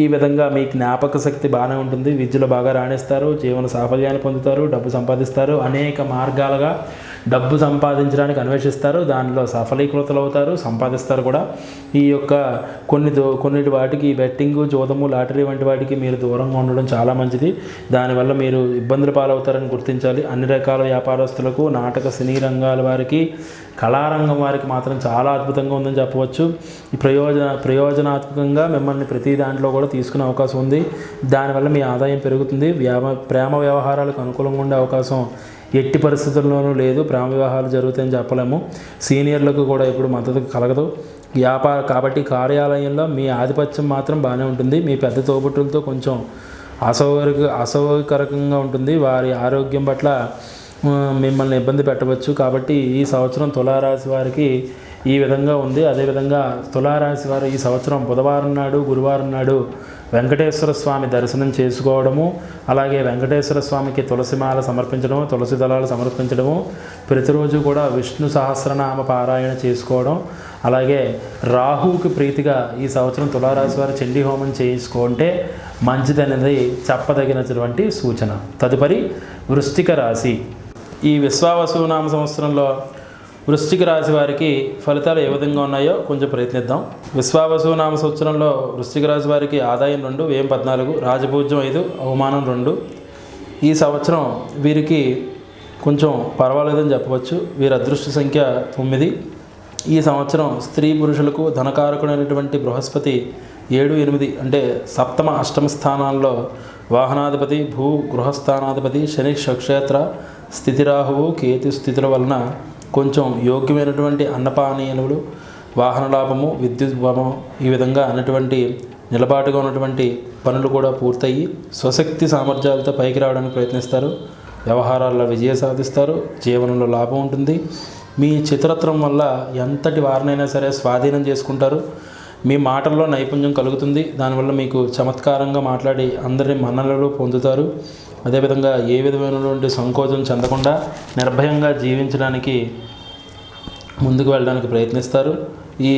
ఈ విధంగా మీ జ్ఞాపక శక్తి బాగానే ఉంటుంది. విద్యలో బాగా రాణిస్తారు. జీవన సాఫల్యాన్ని పొందుతారు. డబ్బు సంపాదిస్తారు. అనేక మార్గాలుగా డబ్బు సంపాదించడానికి అన్వేషిస్తారు. దానిలో సఫలీకృతలు అవుతారు. సంపాదిస్తారు కూడా. ఈ యొక్క కొన్నిటి వాటికి బెట్టింగు, జోదము, లాటరీ వంటి వాటికి మీరు దూరంగా ఉండడం చాలా మంచిది. దానివల్ల మీరు ఇబ్బందులు పాలవుతారని గుర్తించాలి. అన్ని రకాల వ్యాపారస్తులకు, నాటక సినీ రంగాల వారికి, కళారంగం వారికి మాత్రం చాలా అద్భుతంగా ఉందని చెప్పవచ్చు. ఈ ప్రయోజనాత్మకంగా మిమ్మల్ని ప్రతి దాంట్లో కూడా తీసుకునే అవకాశం ఉంది. దానివల్ల మీ ఆదాయం పెరుగుతుంది. ప్రేమ వ్యవహారాలకు అనుకూలంగా ఉండే అవకాశం ఎట్టి పరిస్థితుల్లోనూ లేదు. ప్రేమ వివాహాలు జరుగుతాయని చెప్పలేము. సీనియర్లకు కూడా ఎప్పుడు మద్దతు కలగదు. కాబట్టి కార్యాలయంలో మీ ఆధిపత్యం మాత్రం బాగానే ఉంటుంది. మీ పెద్ద తోబుట్టులతో కొంచెం అసౌకర్యంగా ఉంటుంది. వారి ఆరోగ్యం పట్ల మిమ్మల్ని ఇబ్బంది పెట్టవచ్చు. కాబట్టి ఈ సంవత్సరం తులారాశి వారికి ఈ విధంగా ఉంది. అదేవిధంగా తులారాశి వారు ఈ సంవత్సరం బుధవారం నాడు, గురువారం నాడు వెంకటేశ్వర స్వామి దర్శనం చేసుకోవడము, అలాగే వెంకటేశ్వర స్వామికి తులసిమాల సమర్పించడము, తులసి దళాలు సమర్పించడము, ప్రతిరోజు కూడా విష్ణు సహస్రనామ పారాయణ చేసుకోవడం, అలాగే రాహువుకి ప్రీతిగా ఈ సంవత్సరం తులారాశి వారు చండీ హోమం చేయించుకుంటే మంచిదనేది చెప్పదగినటువంటి సూచన. తదుపరి వృశ్చిక రాశి. ఈ విశ్వావసు నామ సంవత్సరంలో వృశ్చిక రాశి వారికి ఫలితాలు ఏ విధంగా ఉన్నాయో కొంచెం ప్రయత్నిద్దాం. విశ్వావసు నామ సంవత్సరంలో వృశ్చిక రాశి వారికి ఆదాయం 2, వ్యయం 14, రాజపూజ్యం 5, అవమానం 2. ఈ సంవత్సరం వీరికి కొంచెం పర్వాలేదని చెప్పవచ్చు. వీరి అదృష్ట సంఖ్య 9. ఈ సంవత్సరం స్త్రీ పురుషులకు ధనకారకుడైనటువంటి బృహస్పతి 7, 8 అంటే సప్తమ అష్టమ స్థానాల్లో వాహనాధిపతి, భూ గృహస్థానాధిపతి, శని స్వక్షేత్ర స్థితిరాహువు, కేతు స్థితుల వలన కొంచెం యోగ్యమైనటువంటి అన్నపానీయాలు, వాహన లాభము, విద్యుత్ భవము, ఈ విధంగా అన్నటువంటి నిలబాటుగా ఉన్నటువంటి పనులు కూడా పూర్తయ్యి స్వశక్తి సామర్థ్యాలతో పైకి రావడానికి ప్రయత్నిస్తారు. వ్యవహారాల్లో విజయం సాధిస్తారు. జీవనంలో లాభం ఉంటుంది. మీ చిత్రత్వం వల్ల ఎంతటి వారినైనా సరే స్వాధీనం చేసుకుంటారు. మీ మాటల్లో నైపుణ్యం కలుగుతుంది. దానివల్ల మీకు చమత్కారంగా మాట్లాడి అందరినీ మన్ననలు పొందుతారు. అదేవిధంగా ఏ విధమైనటువంటి సంకోచం చెందకుండా నిర్భయంగా జీవించడానికి ముందుకు వెళ్ళడానికి ప్రయత్నిస్తారు. ఈ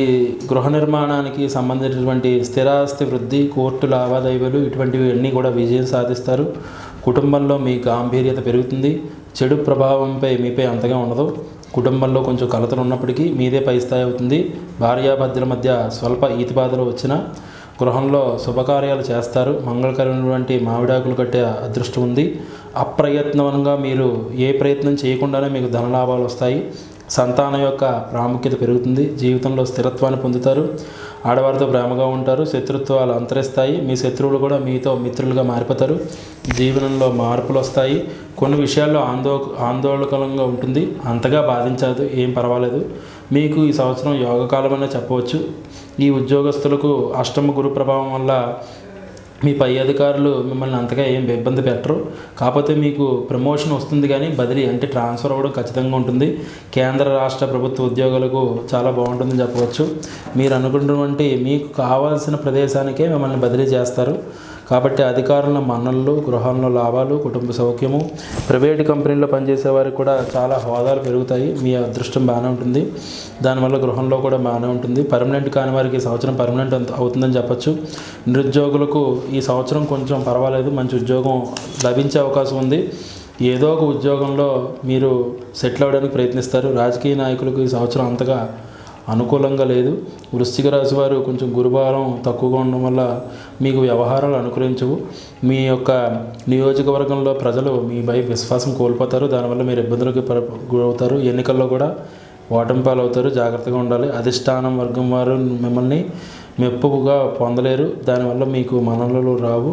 గృహ నిర్మాణానికి సంబంధించినటువంటి స్థిరాస్తి వృద్ధి, కోర్టు లావాదేవీలు ఇటువంటివి అన్నీ కూడా విజయం సాధిస్తారు. కుటుంబంలో మీ గాంభీర్యత పెరుగుతుంది. చెడు ప్రభావంపై మీపై అంతగా ఉండదు. కుటుంబంలో కొంచెం కలతలు ఉన్నప్పటికీ మీదే పై స్థాయి అవుతుంది. భార్యాభర్తల మధ్య స్వల్ప ఈతిబాధలు వచ్చినా గృహంలో శుభకార్యాలు చేస్తారు. మంగళకరమైనటువంటి మామిడాకులు కట్టే అదృష్టం ఉంది. అప్రయత్నంగా మీరు ఏ ప్రయత్నం చేయకుండానే మీకు ధనలాభాలు వస్తాయి. సంతానం యొక్క ప్రాముఖ్యత పెరుగుతుంది. జీవితంలో స్థిరత్వాన్ని పొందుతారు. ఆడవారితో ప్రేమగా ఉంటారు. శత్రుత్వాలు అంతరిస్తాయి. మీ శత్రువులు కూడా మీతో మిత్రులుగా మారిపోతారు. జీవనంలో మార్పులు వస్తాయి. కొన్ని విషయాల్లో ఆందోళనకరంగా ఉంటుంది. అంతగా బాధించదు, ఏం పర్వాలేదు. మీకు ఈ సంవత్సరం యోగకాలమనే చెప్పవచ్చు. ఈ ఉద్యోగస్తులకు అష్టమ గురు ప్రభావం వల్ల మీ పై అధికారులు మిమ్మల్ని అంతగా ఏం ఇబ్బంది పెట్టరు. కాకపోతే మీకు ప్రమోషన్ వస్తుంది, కానీ బదిలీ అంటే ట్రాన్స్ఫర్ అవ్వడం ఖచ్చితంగా ఉంటుంది. కేంద్ర రాష్ట్ర ప్రభుత్వ ఉద్యోగులకు చాలా బాగుంటుందని చెప్పవచ్చు. మీరు అనుకున్నటువంటి మీకు కావాల్సిన ప్రదేశానికే మిమ్మల్ని బదిలీ చేస్తారు. కాబట్టి అధికారుల మన్ననలు, గృహాల్లో లాభాలు, కుటుంబ సౌఖ్యము, ప్రైవేటు కంపెనీల్లో పనిచేసే వారికి కూడా చాలా హోదాలు పెరుగుతాయి. మీ అదృష్టం బాగానే ఉంటుంది. దానివల్ల గృహంలో కూడా బాగానే ఉంటుంది. పర్మనెంట్ కాని వారికి ఈ సంవత్సరం పర్మనెంట్ అవుతుందని చెప్పచ్చు. నిరుద్యోగులకు ఈ సంవత్సరం కొంచెం పర్వాలేదు, మంచి ఉద్యోగం లభించే అవకాశం ఉంది. ఏదో ఒక ఉద్యోగంలో మీరు సెటిల్ అవ్వడానికి ప్రయత్నిస్తారు. రాజకీయ నాయకులకు ఈ సంవత్సరం అంతగా అనుకూలంగా లేదు. వృశ్చిక రాశి వారు కొంచెం గురువారం తక్కువగా ఉండడం వల్ల మీకు వ్యవహారాలు అనుకూలించవు. మీ యొక్క నియోజకవర్గంలో ప్రజలు మీపై విశ్వాసం కోల్పోతారు. దానివల్ల మీరు ఇబ్బందులకు గురవుతారు. ఎన్నికల్లో కూడా ఓటమి పాలవుతారు. జాగ్రత్తగా ఉండాలి. అధిష్టానం వర్గం వారు మిమ్మల్ని మెప్పుగా పొందలేరు. దానివల్ల మీకు మన్ననలు రావు.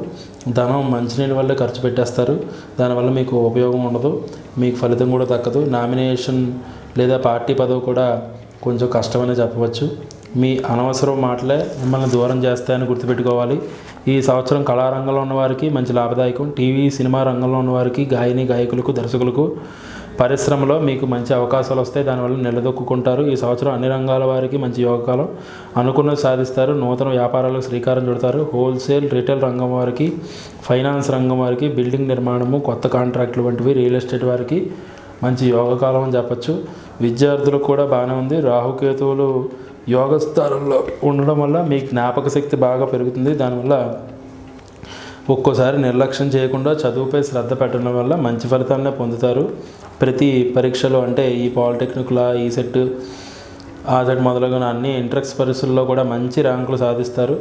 ధనం మంచినీళ్ళ వల్లే ఖర్చు పెట్టేస్తారు. దానివల్ల మీకు ఉపయోగం ఉండదు. మీకు ఫలితం కూడా దక్కదు. నామినేషన్ లేదా పార్టీ పదవి కూడా కొంచెం కష్టమని చెప్పవచ్చు. మీ అనవసరం మాటలే మిమ్మల్ని దూరం చేస్తాయని గుర్తుపెట్టుకోవాలి. ఈ సంవత్సరం కళారంగంలో ఉన్నవారికి మంచి లాభదాయకం. టీవీ సినిమా రంగంలో ఉన్నవారికి, గాయకులకు, దర్శకులకు పరిశ్రమలో మీకు మంచి అవకాశాలు వస్తాయి. దానివల్ల నిలదొక్కుంటారు. ఈ సంవత్సరం అన్ని రంగాల వారికి మంచి యోగకాలం. అనుకున్నది సాధిస్తారు. నూతన వ్యాపారాలకు శ్రీకారం చుడతారు. హోల్సేల్, రీటైల్ రంగం వారికి, ఫైనాన్స్ రంగం వారికి, బిల్డింగ్ నిర్మాణము, కొత్త కాంట్రాక్టులు వంటివి, రియల్ ఎస్టేట్ వారికి మంచి యోగకాలం అని చెప్పచ్చు. విద్యార్థులకు కూడా బాగానే ఉంది. రాహుకేతువులు యోగ స్థానంలో ఉండడం వల్ల మీ జ్ఞాపక శక్తి బాగా పెరుగుతుంది. దానివల్ల ఒక్కోసారి నిర్లక్ష్యం చేయకుండా చదువుపై శ్రద్ధ పెట్టడం వల్ల మంచి ఫలితాలనే పొందుతారు. ప్రతి పరీక్షలు అంటే ఈ పాలిటెక్నిక్లా, ఈ సెట్, ఆ సెట్ మొదలగున అన్ని ఎంట్రన్స్ పరీక్షల్లో కూడా మంచి ర్యాంకులు సాధిస్తారు.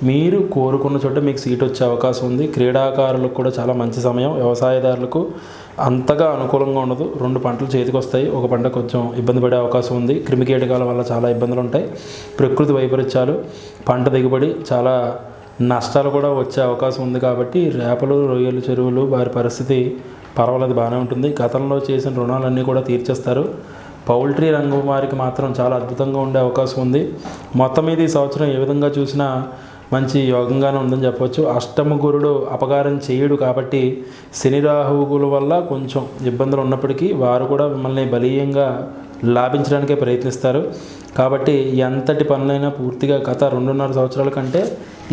మీరు కోరుకున్న చోట మీకు సీట్ వచ్చే అవకాశం ఉంది. క్రీడాకారులకు కూడా చాలా మంచి సమయం. వ్యవసాయదారులకు అంతగా అనుకూలంగా ఉండదు. 2 పంటలు చేతికి వస్తాయి. ఒక పంట కొంచెం ఇబ్బంది పడే అవకాశం ఉంది. క్రిమికీటకాల వల్ల చాలా ఇబ్బందులు ఉంటాయి. ప్రకృతి వైపరీత్యాలు, పంట దిగుబడి, చాలా నష్టాలు కూడా వచ్చే అవకాశం ఉంది. కాబట్టి రేపలు, రొయ్యలు చెరువులు వారి పరిస్థితి పర్వాలేదు, బాగానే ఉంటుంది. గతంలో చేసిన రుణాలన్నీ కూడా తీర్చేస్తారు. పౌల్ట్రీ రంగం వారికి మాత్రం చాలా అద్భుతంగా ఉండే అవకాశం ఉంది. మొత్తం మీద ఈ సంవత్సరం ఏ విధంగా చూసినా మంచి యోగంగానే ఉందని చెప్పవచ్చు. అష్టమ గురుడు అపకారం చేయడు కాబట్టి శని రాహువుల వల్ల కొంచెం ఇబ్బందులు ఉన్నప్పటికీ వారు కూడా మిమ్మల్ని బలీయంగా లాభించడానికే ప్రయత్నిస్తారు. కాబట్టి ఎంతటి పనులైనా పూర్తిగా గత 2.5 సంవత్సరాల కంటే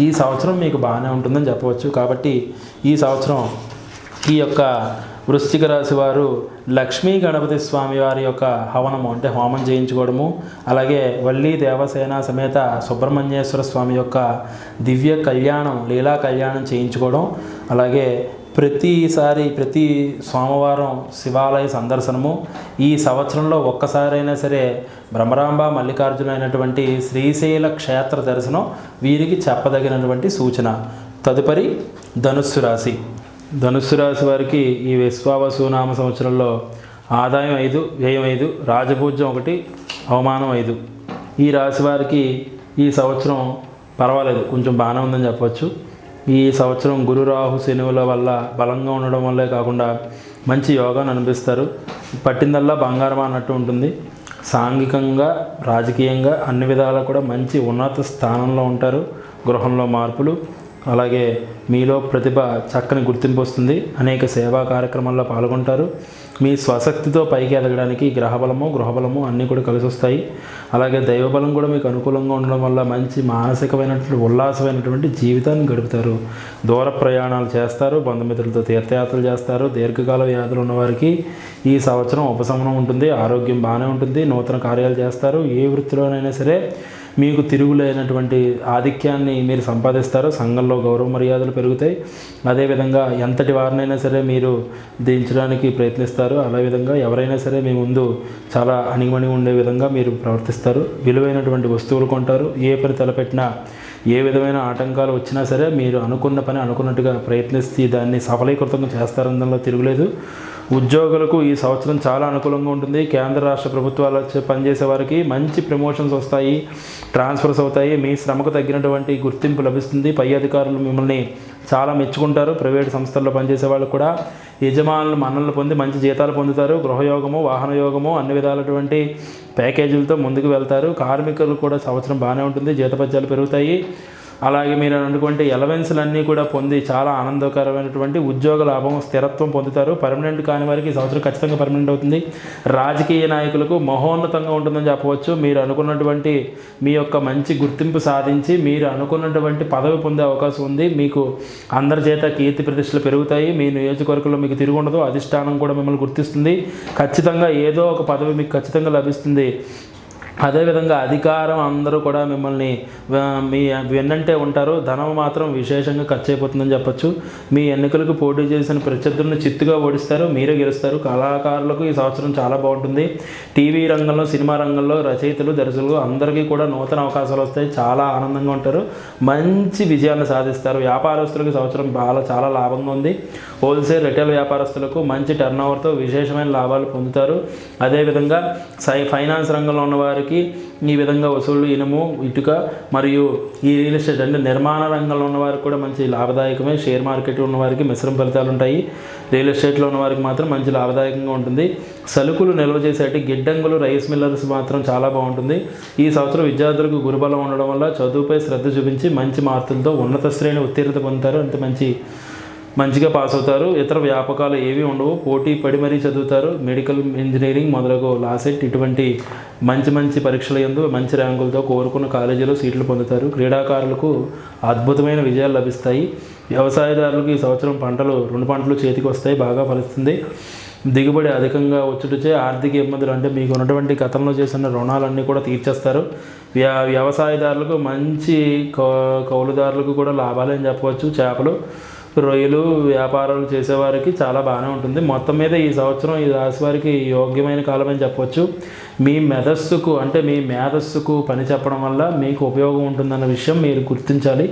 ఈ సంవత్సరం మీకు బాగానే ఉంటుందని చెప్పవచ్చు. కాబట్టి ఈ సంవత్సరం ఈ యొక్క వృశ్చిక రాశి వారు లక్ష్మీ గణపతి స్వామి వారి యొక్క హవనము అంటే హోమం చేయించుకోవడము, అలాగే వల్లి దేవసేన సమేత సుబ్రహ్మణ్యేశ్వర స్వామి యొక్క దివ్య కళ్యాణం, లీలా కళ్యాణం చేయించుకోవడం, అలాగే ప్రతి సోమవారం శివాలయ సందర్శనము, ఈ సంవత్సరంలో ఒక్కసారైనా సరే బ్రహ్మరాంబ మల్లికార్జున అయినటువంటి శ్రీశైల క్షేత్ర దర్శనం వీరికి చెప్పదగినటువంటి సూచన. తదుపరి ధనుస్సు రాశి వారికి ఈ విశ్వావసు నామ సంవత్సరంలో ఆదాయం 5, వ్యయం 5, రాజపూజ్యం 1, అవమానం 5. ఈ రాశి వారికి ఈ సంవత్సరం పర్వాలేదు, కొంచెం బాగానే ఉందని చెప్పవచ్చు. ఈ సంవత్సరం గురు రాహు శనివుల వల్ల బలంగా ఉండడం వల్లే కాకుండా మంచి యోగాన్ని అనిపిస్తారు. పట్టిందల్లా బంగారం అన్నట్టు ఉంటుంది. సాంఘికంగా, రాజకీయంగా అన్ని విధాలా కూడా మంచి ఉన్నత స్థానంలో ఉంటారు. గృహంలో మార్పులు, అలాగే మీలో ప్రతిభ చక్కని గుర్తింపు వస్తుంది. అనేక సేవా కార్యక్రమాల్లో పాల్గొంటారు. మీ స్వశక్తితో పైకి ఎదగడానికి గ్రహబలము, గృహబలము అన్నీ కూడా కలిసి వస్తాయి. అలాగే దైవబలం కూడా మీకు అనుకూలంగా ఉండడం వల్ల మంచి మానసికమైనటువంటి ఉల్లాసమైనటువంటి జీవితాన్ని గడుపుతారు. దూర ప్రయాణాలు చేస్తారు, బంధుమిత్రులతో తీర్థయాత్రలు చేస్తారు. దీర్ఘకాల వ్యాధులు ఉన్నవారికి ఈ సంవత్సరం ఉపశమనం ఉంటుంది. ఆరోగ్యం బాగానే ఉంటుంది. నూతన కార్యాలు చేస్తారు. ఏ వృత్తిలోనైనా సరే మీకు తిరుగులేనటువంటి ఆధిక్యాన్ని మీరు సంపాదిస్తారు. సంఘంలో గౌరవ మర్యాదలు పెరుగుతాయి. అదేవిధంగా ఎంతటి వారినైనా సరే మీరు దించడానికి ప్రయత్నిస్తారు. అదేవిధంగా ఎవరైనా సరే మీ ముందు చాలా అణిగిమణిగి ఉండే విధంగా మీరు ప్రవర్తిస్తారు. విలువైనటువంటి వస్తువులు కొంటారు. ఏ పని తలపెట్టినా ఏ విధమైన ఆటంకాలు వచ్చినా సరే మీరు అనుకున్న పని అనుకున్నట్టుగా ప్రయత్నిస్తే దాన్ని సఫలీకృతంగా చేస్తారనడంలో తిరుగులేదు. ఉద్యోగులకు ఈ సంవత్సరం చాలా అనుకూలంగా ఉంటుంది. కేంద్ర రాష్ట్ర ప్రభుత్వాలు పనిచేసే వారికి మంచి ప్రమోషన్స్ వస్తాయి, ట్రాన్స్ఫర్స్ అవుతాయి. మీ శ్రమకు తగ్గినటువంటి గుర్తింపు లభిస్తుంది. పై అధికారులు మిమ్మల్ని చాలా మెచ్చుకుంటారు. ప్రైవేటు సంస్థల్లో పనిచేసే వాళ్ళు కూడా యజమానులు మన్ననలు పొంది మంచి జీతాలు పొందుతారు. గృహయోగము, వాహన యోగము అన్ని విధాలటువంటి ప్యాకేజీలతో ముందుకు వెళ్తారు. కార్మికులు కూడా సంవత్సరం బాగానే ఉంటుంది. జీతపత్యాలు పెరుగుతాయి. అలాగే మీరు అనుకుంటే ఎలవెన్స్లన్నీ కూడా పొంది చాలా ఆనందకరమైనటువంటి ఉద్యోగ లాభం, స్థిరత్వం పొందుతారు. పర్మనెంట్ కాని వారికి ఈ సంవత్సరం ఖచ్చితంగా పర్మనెంట్ అవుతుంది. రాజకీయ నాయకులకు మహోన్నతంగా ఉంటుందని చెప్పవచ్చు. మీరు అనుకున్నటువంటి మీ యొక్క మంచి గుర్తింపు సాధించి మీరు అనుకున్నటువంటి పదవి పొందే అవకాశం ఉంది. మీకు అందరి చేత కీర్తి ప్రతిష్టలు పెరుగుతాయి. మీ నియోజకవర్గంలో మీకు తిరుగుండదు. అధిష్టానం కూడా మిమ్మల్ని గుర్తిస్తుంది. ఖచ్చితంగా ఏదో ఒక పదవి మీకు ఖచ్చితంగా లభిస్తుంది. అదేవిధంగా అధికారం అందరూ కూడా మిమ్మల్ని మీ వెన్నంటే ఉంటారు. ధనం మాత్రం విశేషంగా ఖర్చు అయిపోతుందని చెప్పచ్చు. మీ ఎన్నికలకు పోటీ చేసిన ప్రత్యర్థులను చిత్తుగా ఓడిస్తారు. మీరే గెలుస్తారు. కళాకారులకు ఈ సంవత్సరం చాలా బాగుంటుంది. టీవీ రంగంలో, సినిమా రంగంలో రచయితలు, దర్శకులు అందరికీ కూడా నూతన అవకాశాలు వస్తాయి. చాలా ఆనందంగా ఉంటారు. మంచి విజయాన్ని సాధిస్తారు. వ్యాపారస్తులకు సంవత్సరం చాలా లాభంగా ఉంది. హోల్సేల్, రిటైల్ వ్యాపారస్తులకు మంచి టర్నోవర్తో విశేషమైన లాభాలు పొందుతారు. అదేవిధంగా ఫైనాన్స్ రంగంలో ఉన్నవారికి ఈ విధంగా వసూళ్లు, ఇనుము, ఇటుక మరియు ఈ రియల్ ఎస్టేట్ అంటే నిర్మాణ రంగంలో ఉన్నవారికి కూడా మంచి లాభదాయకమే. షేర్ మార్కెట్ ఉన్నవారికి మిశ్రమ ఫలితాలు ఉంటాయి. రియల్ ఎస్టేట్లో ఉన్నవారికి మాత్రం మంచి లాభదాయకంగా ఉంటుంది. సరుకులు నిల్వ చేసేటి గిడ్డంగులు, రైస్ మిల్లర్స్ మాత్రం చాలా బాగుంటుంది. ఈ సంవత్సరం విద్యార్థులకు గురుబలం ఉండడం వల్ల చదువుపై శ్రద్ధ చూపించి మంచి మార్కులతో ఉన్నత శ్రేణి ఉత్తీర్ణత పొందుతారు. అంత మంచిగా పాస్ అవుతారు. ఇతర వ్యాపకాలు ఏవి ఉండవు. పోటీ పడి మరీ చదువుతారు. మెడికల్, ఇంజనీరింగ్ మొదలగు లాసెట్ ఇటువంటి మంచి పరీక్షల యందు మంచి ర్యాంకులతో కోరుకున్న కాలేజీలో సీట్లు పొందుతారు. క్రీడాకారులకు అద్భుతమైన విజయాలు లభిస్తాయి. వ్యవసాయదారులకు ఈ సంవత్సరం 2 పంటలు చేతికి వస్తాయి. బాగా ఫలిస్తుంది. దిగుబడి అధికంగా వచ్చుటచే ఆర్థిక ఇబ్బందులు అంటే మీకు ఉన్నటువంటి గతంలో చేసిన రుణాలన్నీ కూడా తీర్చేస్తారు. వ్యవసాయదారులకు మంచి, కౌలుదారులకు కూడా లాభాలు అని చెప్పవచ్చు. చేపలు, రొయ్యలు వ్యాపారాలు చేసేవారికి చాలా బాగానే ఉంటుంది. మొత్తం మీద ఈ సంవత్సరం ఈ రాశి వారికి యోగ్యమైన కాలం అని చెప్పవచ్చు. మీ మేధస్సుకు పని చెప్పడం వల్ల మీకు ఉపయోగం ఉంటుందన్న విషయం మీరు గుర్తించాలి.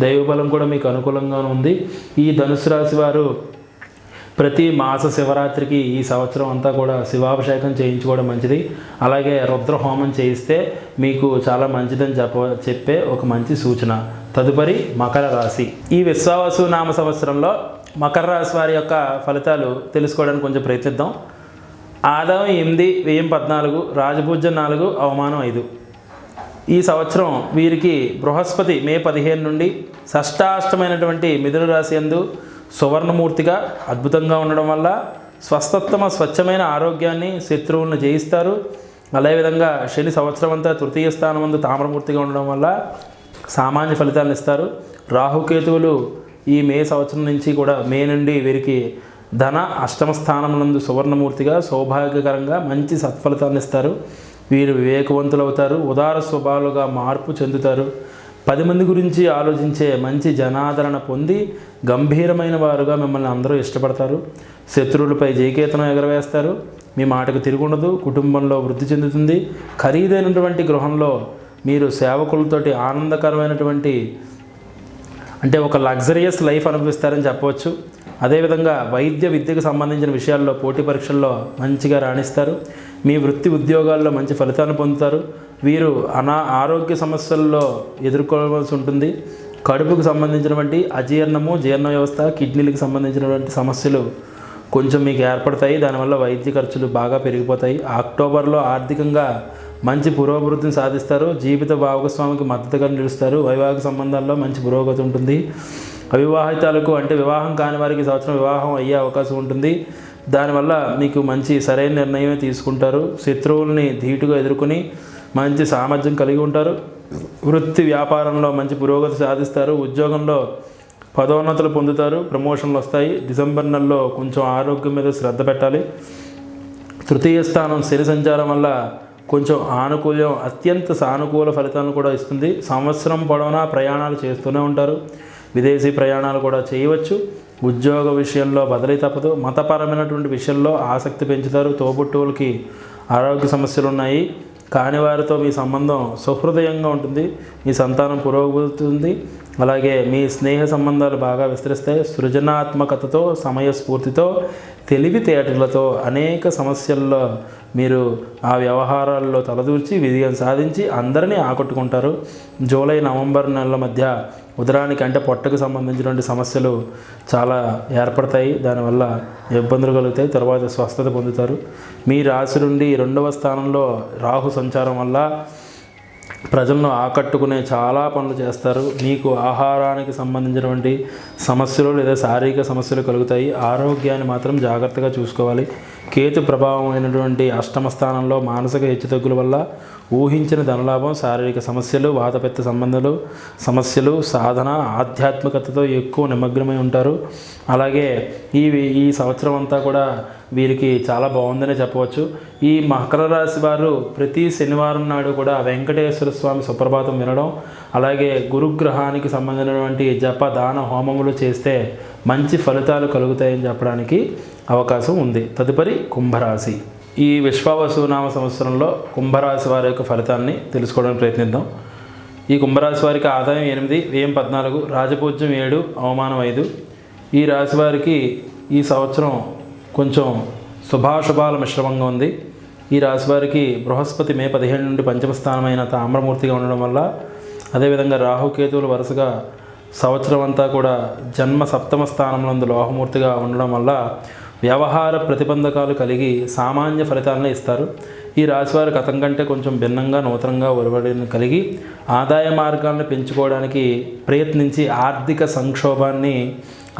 దైవబలం కూడా మీకు అనుకూలంగా ఉంది. ఈ ధనుసు రాశి వారు ప్రతి మాస శివరాత్రికి ఈ సంవత్సరం అంతా కూడా శివాభిషేకం చేయించుకోవడం మంచిది. అలాగే రుద్రహోమం చేయిస్తే మీకు చాలా మంచిదని చెప్పే ఒక మంచి సూచన. తదుపరి మకర రాశి. ఈ విశ్వావసు నామ సంవత్సరంలో మకర రాశి వారి యొక్క ఫలితాలు తెలుసుకోవడానికి కొంచెం ప్రయత్నిద్దాం. ఆదాయం 8, వ్యయం 14, రాజపూజ్యం 4, అవమానం 5. ఈ సంవత్సరం వీరికి బృహస్పతి మే 15 నుండి షష్టాష్టమైనటువంటి మిథున రాశి యందు సువర్ణమూర్తిగా అద్భుతంగా ఉండడం వల్ల స్వచ్ఛమైన ఆరోగ్యాన్ని, శత్రువులను జయిస్తారు. అదేవిధంగా శని సంవత్సరం అంతా తృతీయ స్థానం నందు తామ్రమూర్తిగా ఉండడం వల్ల సామాన్య ఫలితాలను ఇస్తారు. రాహుకేతువులు ఈ మే సంవత్సరం నుంచి కూడా మే నుండి వీరికి ధన అష్టమ స్థానం నందు సువర్ణమూర్తిగా సౌభాగ్యకరంగా మంచి సత్ఫలితాన్ని ఇస్తారు. వీరు వివేకవంతులు అవుతారు. ఉదార స్వభావాలుగా మార్పు చెందుతారు. 10 మంది గురించి ఆలోచించే మంచి జనాదరణ పొంది గంభీరమైన వారుగా మిమ్మల్ని అందరూ ఇష్టపడతారు. శత్రువులపై జయకేతనం ఎగరవేస్తారు. మీ మాటకు తిరుగుండదు. కుటుంబంలో వృద్ధి చెందుతుంది. ఖరీదైనటువంటి గృహంలో మీరు సేవకులతోటి ఆనందకరమైనటువంటి అంటే ఒక లగ్జరియస్ లైఫ్ అనుభవిస్తారని చెప్పవచ్చు. అదేవిధంగా వైద్య విద్యకు సంబంధించిన విషయాల్లో పోటీ పరీక్షల్లో మంచిగా రాణిస్తారు. మీ వృత్తి ఉద్యోగాల్లో మంచి ఫలితాన్ని పొందుతారు. వీరు ఆరోగ్య సమస్యల్లో ఎదుర్కోవాల్సి ఉంటుంది. కడుపుకు సంబంధించినటువంటి అజీర్ణము, జీర్ణ వ్యవస్థ, కిడ్నీలకు సంబంధించినటువంటి సమస్యలు కొంచెం మీకు ఏర్పడతాయి. దానివల్ల వైద్య ఖర్చులు బాగా పెరిగిపోతాయి. అక్టోబర్లో ఆర్థికంగా మంచి పురోభివృద్ధిని సాధిస్తారు. జీవిత భాగస్వామికి మద్దతుగా నిలుస్తారు. వైవాహిక సంబంధాల్లో మంచి పురోగతి ఉంటుంది. అవివాహితాలకు అంటే వివాహం కాని వారికి సంవత్సరం వివాహం అయ్యే అవకాశం ఉంటుంది. దానివల్ల మీకు మంచి సరైన నిర్ణయమే తీసుకుంటారు. శత్రువుల్ని ధీటుగా ఎదుర్కొని మంచి సామర్థ్యం కలిగి ఉంటారు. వృత్తి వ్యాపారంలో మంచి పురోగతి సాధిస్తారు. ఉద్యోగంలో పదోన్నతులు పొందుతారు. ప్రమోషన్లు వస్తాయి. డిసెంబర్ నెలలో కొంచెం ఆరోగ్యం మీద శ్రద్ధ పెట్టాలి. తృతీయ స్థానం శని సంచారం వల్ల కొంచెం ఆనుకూల్యం, అత్యంత సానుకూల ఫలితాలను కూడా ఇస్తుంది. సంవత్సరం పొడవునా ప్రయాణాలు చేస్తూనే ఉంటారు. విదేశీ ప్రయాణాలు కూడా చేయవచ్చు. ఉద్యోగ విషయంలో బదిలీ తప్పదు. మతపరమైనటువంటి విషయంలో ఆసక్తి పెంచుతారు. తోబుట్టువులకి ఆరోగ్య సమస్యలు ఉన్నాయి. కాని వారితో మీ సంబంధం సహృదయంగా ఉంటుంది. మీ సంతానం పురోగతి. అలాగే మీ స్నేహ సంబంధాలు బాగా విస్తరిస్తాయి. సృజనాత్మకతతో, సమయస్ఫూర్తితో, తెలివితేటలతో అనేక సమస్యల్లో మీరు ఆ వ్యవహారాల్లో తలదూర్చి విజయం సాధించి అందరినీ ఆకట్టుకుంటారు. జూలై నవంబర్ నెలల మధ్య ఉదరానికి అంటే పొట్టకు సంబంధించినటువంటి సమస్యలు చాలా ఏర్పడతాయి. దానివల్ల ఇబ్బందులు కలుగుతాయి. తర్వాత స్వస్థత పొందుతారు. మీ రాశి నుండి 2వ స్థానంలో రాహు సంచారం వల్ల ప్రజలను ఆకట్టుకునే చాలా పనులు చేస్తారు. మీకు ఆహారానికి సంబంధించినటువంటి సమస్యలు లేదా శారీరక సమస్యలు కలుగుతాయి. ఆరోగ్యాన్ని మాత్రం జాగ్రత్తగా చూసుకోవాలి. కేతు ప్రభావం అయినటువంటి 8వ స్థానంలో మానసిక హెచ్చుతగ్గుల వల్ల ఊహించిన ధనలాభం, శారీరక సమస్యలు, వాతపిత్త సంబంధాలు సమస్యలు, సాధన, ఆధ్యాత్మికతతో ఎక్కువ నిమగ్నమై ఉంటారు. అలాగే ఈ సంవత్సరం అంతా కూడా వీరికి చాలా బాగుందనే చెప్పవచ్చు. ఈ మకర రాశి వారు ప్రతి శనివారం నాడు కూడా వెంకటేశ్వర స్వామి సుప్రభాతం వినడం, అలాగే గురుగ్రహానికి సంబంధించినటువంటి జప దాన హోమములు చేస్తే మంచి ఫలితాలు కలుగుతాయని చెప్పడానికి అవకాశం ఉంది. తదుపరి కుంభరాశి. ఈ విశ్వావసునామ సంవత్సరంలో కుంభరాశి వారి యొక్క ఫలితాన్ని తెలుసుకోవడానికి ప్రయత్నిద్దాం. ఈ కుంభరాశి వారికి ఆదాయం 8, వ్యయం 14, రాజపూజ్యం 7, అవమానం 5. ఈ రాశి వారికి ఈ సంవత్సరం కొంచెం శుభాశుభాల మిశ్రమంగా ఉంది. ఈ రాశి వారికి బృహస్పతి మే 15 నుండి పంచమ స్థానమైన తామ్రమూర్తిగా ఉండడం వల్ల, అదేవిధంగా రాహుకేతువులు వరుసగా సంవత్సరం అంతా కూడా జన్మ 7వ స్థానంలో లోహమూర్తిగా ఉండడం వల్ల వ్యవహార ప్రతిబంధకాలు కలిగి సామాన్య ఫలితాలను ఇస్తారు. ఈ రాశివారి గతం కంటే కొంచెం భిన్నంగా నూతనంగా ఒరవడిని కలిగి ఆదాయ మార్గాలను పెంచుకోవడానికి ప్రయత్నించి ఆర్థిక సంక్షోభాన్ని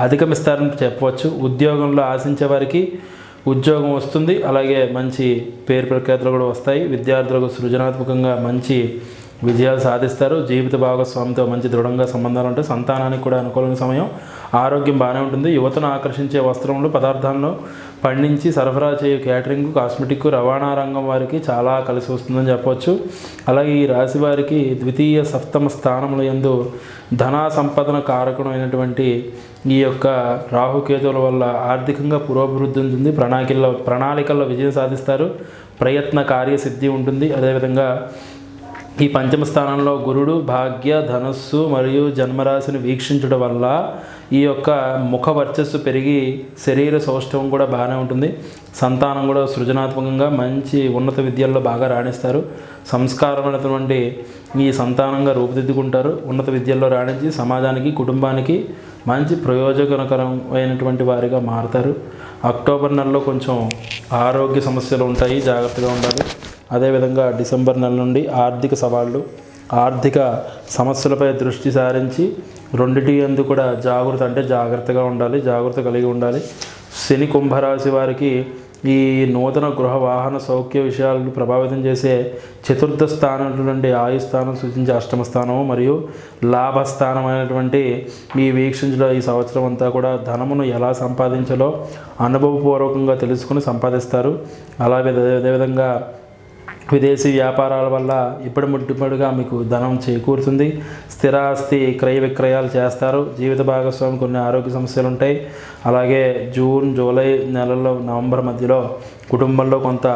అధిగమిస్తారని చెప్పవచ్చు. ఉద్యోగంలో ఆశించే వారికి ఉద్యోగం వస్తుంది. అలాగే మంచి పేరు ప్రఖ్యాతులు కూడా వస్తాయి. విద్యార్థులకు సృజనాత్మకంగా మంచి విజయాలు సాధిస్తారు. జీవిత భాగస్వామితో మంచి దృఢంగా సంబంధాలు ఉంటాయి. సంతానానికి కూడా అనుకూలమైన సమయం. ఆరోగ్యం బాగానే ఉంటుంది. యువతను ఆకర్షించే వస్త్రములు, పదార్థాలను పండించి సరఫరా చేయు కేటరింగ్, కాస్మెటిక్, రవాణా రంగం వారికి చాలా కలిసి వస్తుందని చెప్పవచ్చు. అలాగే ఈ రాశి వారికి ద్వితీయ 7వ స్థానముల యందు ధనా సంపదన కారకుడైనటువంటి ఈ యొక్క రాహుకేతువుల వల్ల ఆర్థికంగా పురోభివృద్ధి ఉంటుంది. ప్రణాళికల్లో విజయం సాధిస్తారు. ప్రయత్న కార్యసిద్ధి ఉంటుంది. అదేవిధంగా ఈ పంచమ స్థానంలో గురుడు భాగ్య, ధనస్సు మరియు జన్మరాశిని వీక్షించడం వల్ల ఈ యొక్క ముఖ వర్చస్సు పెరిగి శరీర సౌష్ఠవం కూడా బాగానే ఉంటుంది. సంతానం కూడా సృజనాత్మకంగా మంచి ఉన్నత విద్యల్లో బాగా రాణిస్తారు. సంస్కారమైనటువంటి ఈ సంతానంగా రూపుదిద్దుకుంటారు. ఉన్నత విద్యల్లో రాణించి సమాజానికి, కుటుంబానికి మంచి ప్రయోజనకరమైనటువంటి వారిగా మారుతారు. అక్టోబర్ నెలలో కొంచెం ఆరోగ్య సమస్యలు ఉంటాయి, జాగ్రత్తగా ఉండాలి. అదేవిధంగా డిసెంబర్ నెల నుండి ఆర్థిక సవాళ్ళు, ఆర్థిక సమస్యలపై దృష్టి సారించి రెండిటి యందు కూడా జాగ్రత్తగా ఉండాలి, జాగ్రత్త కలిగి ఉండాలి. శని కుంభరాశి వారికి ఈ నూతన గృహ వాహన సౌఖ్య విషయాలను ప్రభావితం చేసే 4వ స్థానం నుండి ఆయుస్థానం సూచించే 8వ స్థానము మరియు లాభస్థానమైనటువంటి ఈ వీక్షించడం ఈ సంవత్సరం అంతా కూడా ధనమును ఎలా సంపాదించాలో అనుభవపూర్వకంగా తెలుసుకుని సంపాదిస్తారు. అలాగే అదేవిధంగా విదేశీ వ్యాపారాల వల్ల ఇప్పటిముట్టుగా మీకు ధనం చేకూరుతుంది. స్థిరాస్తి క్రయ విక్రయాలు చేస్తారు. జీవిత భాగస్వామి కొన్ని ఆరోగ్య సమస్యలు ఉంటాయి. అలాగే జూన్, జూలై నెలల్లో నవంబర్ మధ్యలో కుటుంబంలో కొంత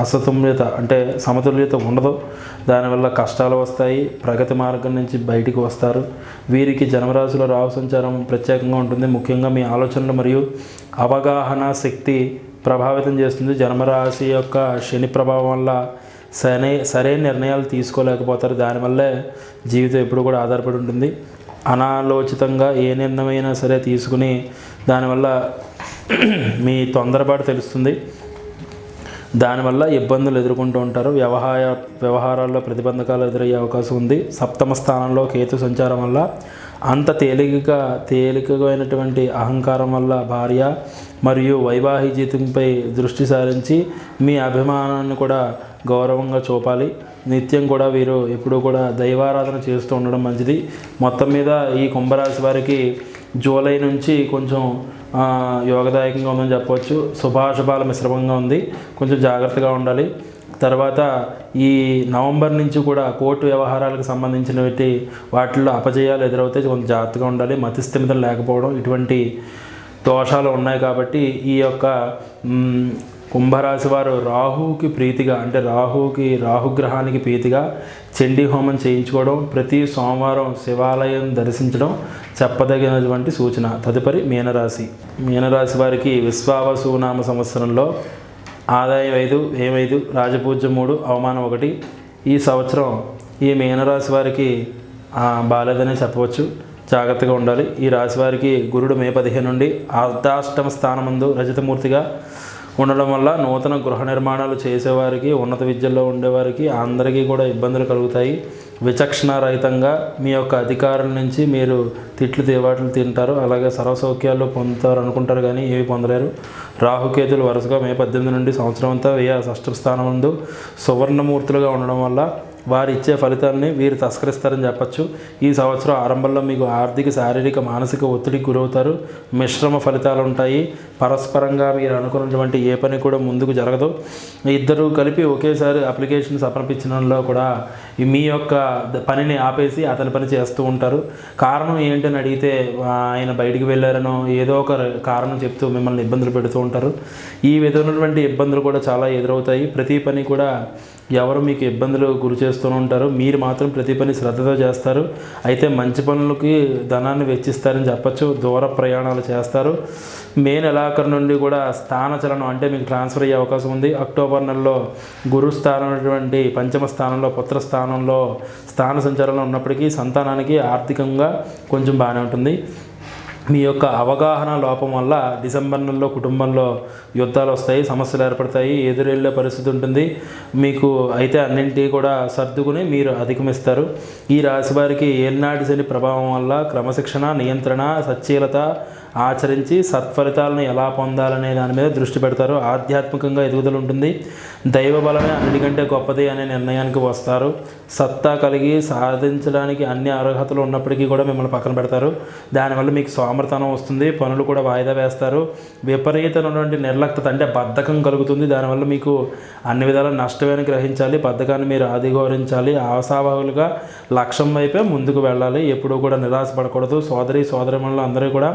అసమతుల్యత అంటే సమతుల్యత ఉండదు. దానివల్ల కష్టాలు వస్తాయి. ప్రగతి మార్గం నుంచి బయటికి వస్తారు. వీరికి జన్మరాశిలో రాహు సంచారం ప్రత్యేకంగా ఉంటుంది. ముఖ్యంగా మీ ఆలోచనలు మరియు అవగాహన శక్తి ప్రభావితం చేస్తుంది. జన్మరాశి యొక్క శని ప్రభావం వల్ల సరైన నిర్ణయాలు తీసుకోలేకపోతారు. దానివల్లే జీవితం ఎప్పుడు కూడా ఆధారపడి ఉంటుంది. అనాలోచితంగా ఏ నిర్ణయమైనా సరే తీసుకుని దానివల్ల మీ తొందరపాటు తెలుస్తుంది. దానివల్ల ఇబ్బందులు ఎదుర్కొంటూ ఉంటారు. వ్యవహారాల్లో ప్రతిబంధకాలు ఎదురయ్యే అవకాశం ఉంది. సప్తమ స్థానంలో కేతు సంచారం వల్ల అంత తేలికైనటువంటి అహంకారం వల్ల భార్య మరియు వైవాహిక జీవితంపై దృష్టి సారించి మీ అభిమానాన్ని కూడా గౌరవంగా చూపాలి. నిత్యం కూడా వీరు ఎప్పుడూ కూడా దైవారాధన చేస్తూ ఉండడం మంచిది. మొత్తం మీద ఈ కుంభరాశి వారికి జూలై నుంచి కొంచెం యోగదాయకంగా ఉందని చెప్పవచ్చు. శుభాశుభాల మిశ్రమంగా ఉంది, కొంచెం జాగ్రత్తగా ఉండాలి. తర్వాత ఈ నవంబర్ నుంచి కూడా కోర్టు వ్యవహారాలకు సంబంధించినవి వాటిల్లో అపజయాలు ఎదురవుతాయి, కొంచెం జాగ్రత్తగా ఉండాలి. మతిస్థిమితం లేకపోవడం ఇటువంటి దోషాలు ఉన్నాయి. కాబట్టి ఈ యొక్క కుంభరాశి వారు రాహువుకి ప్రీతిగా, అంటే రాహుగ్రహానికి ప్రీతిగా చండీ హోమం చేయించుకోవడం, ప్రతి సోమవారం శివాలయం దర్శించడం చెప్పదగినటువంటి సూచన. తదుపరి మీనరాశి వారికి విశ్వావసునామ సంవత్సరంలో ఆదాయం 5, వ్యయం 5, రాజపూజ్యం 3, అవమానం 1. ఈ సంవత్సరం ఈ మీనరాశి వారికి బాలేదనే చెప్పవచ్చు, జాగ్రత్తగా ఉండాలి. ఈ రాశి వారికి గురుడు మే 15 నుండి అర్ధాష్టమ స్థానమందు రజతమూర్తిగా ఉండడం వల్ల నూతన గృహ నిర్మాణాలు చేసేవారికి, ఉన్నత విద్యల్లో ఉండేవారికి అందరికీ కూడా ఇబ్బందులు కలుగుతాయి. విచక్షణారహితంగా మీ యొక్క అధికారుల నుంచి మీరు తీవాట్లు తింటారు. అలాగే సర్వసౌఖ్యాలు పొందుతారు అనుకుంటారు, కానీ ఏవి పొందలేరు. రాహుకేతులు వరుసగా మే 18 నుండి సంవత్సరం అంతా షష్ఠ స్థానం ముందు సువర్ణమూర్తులుగా ఉండడం వల్ల వారు ఇచ్చే ఫలితాన్ని వీరు తస్కరిస్తారని చెప్పచ్చు. ఈ సంవత్సరం ఆరంభంలో మీకు ఆర్థిక, శారీరక, మానసిక ఒత్తిడికి గురవుతారు. మిశ్రమ ఫలితాలు ఉంటాయి. పరస్పరంగా మీరు అనుకున్నటువంటి ఏ పని కూడా ముందుకు జరగదు. ఇద్దరు కలిపి ఒకేసారి అప్లికేషన్ సమర్పించడంలో కూడా మీ యొక్క పనిని ఆపేసి అతని పని చేస్తూ ఉంటారు. కారణం ఏంటని అడిగితే ఆయన బయటికి వెళ్ళారనో ఏదో ఒక కారణం చెప్తూ మిమ్మల్ని ఇబ్బందులు పెడుతూ ఉంటారు. ఈ విధమైనటువంటి ఇబ్బందులు కూడా చాలా ఎదురవుతాయి. ప్రతి పని కూడా ఎవరు మీకు ఇబ్బందులు గురి చేస్తూ ఉంటారు, మీరు మాత్రం ప్రతి పని శ్రద్ధతో చేస్తారు. అయితే మంచి పనులకి ధనాన్ని వెచ్చిస్తారని చెప్పచ్చు. దూర ప్రయాణాలు చేస్తారు. మే నెలాఖరు నుండి కూడా స్థానచలనం, అంటే మీకు ట్రాన్స్ఫర్ అయ్యే అవకాశం ఉంది. అక్టోబర్ నెలలో గురుస్థానం అనేటువంటి పంచమ స్థానంలో, పుత్ర స్థానంలో స్థాన సంచారంలో ఉన్నప్పటికీ సంతానానికి ఆర్థికంగా కొంచెం బాగానే ఉంటుంది. మీ యొక్క అవగాహన లోపం వల్ల డిసెంబర్ నెలలో కుటుంబంలో యుద్ధాలు వస్తాయి, సమస్యలు ఏర్పడతాయి, ఎదురెళ్ళే పరిస్థితి ఉంటుంది మీకు. అయితే అన్నింటినీ కూడా సర్దుకుని మీరు అధిగమిస్తారు. ఈ రాశి వారికి ఏలినాటి శని ప్రభావం వల్ల క్రమశిక్షణ, నియంత్రణ, సచ్చీలత ఆచరించి సత్ఫలితాలను ఎలా పొందాలనే దాని మీద దృష్టి పెడతారు. ఆధ్యాత్మికంగా ఎదుగుదల ఉంటుంది. దైవ బలమే అన్నిటికంటే గొప్పది అనే నిర్ణయానికి వస్తారు. సత్తా కలిగి సాధించడానికి అన్ని అర్హతలు ఉన్నప్పటికీ కూడా మిమ్మల్ని పక్కన పెడతారు. దానివల్ల మీకు సోమర్థనం వస్తుంది. పనులు కూడా వాయిదా వేస్తారు. విపరీతమైనటువంటి నిర్లక్తత, అంటే బద్ధకం కలుగుతుంది. దానివల్ల మీకు అన్ని విధాల నష్టమని గ్రహించాలి. బద్ధకాన్ని మీరు అధిగౌరించాలి. ఆశావాహులుగా లక్ష్యం వైపే ముందుకు వెళ్ళాలి. ఎప్పుడూ కూడా నిరాశపడకూడదు. సోదరిమణులు అందరూ కూడా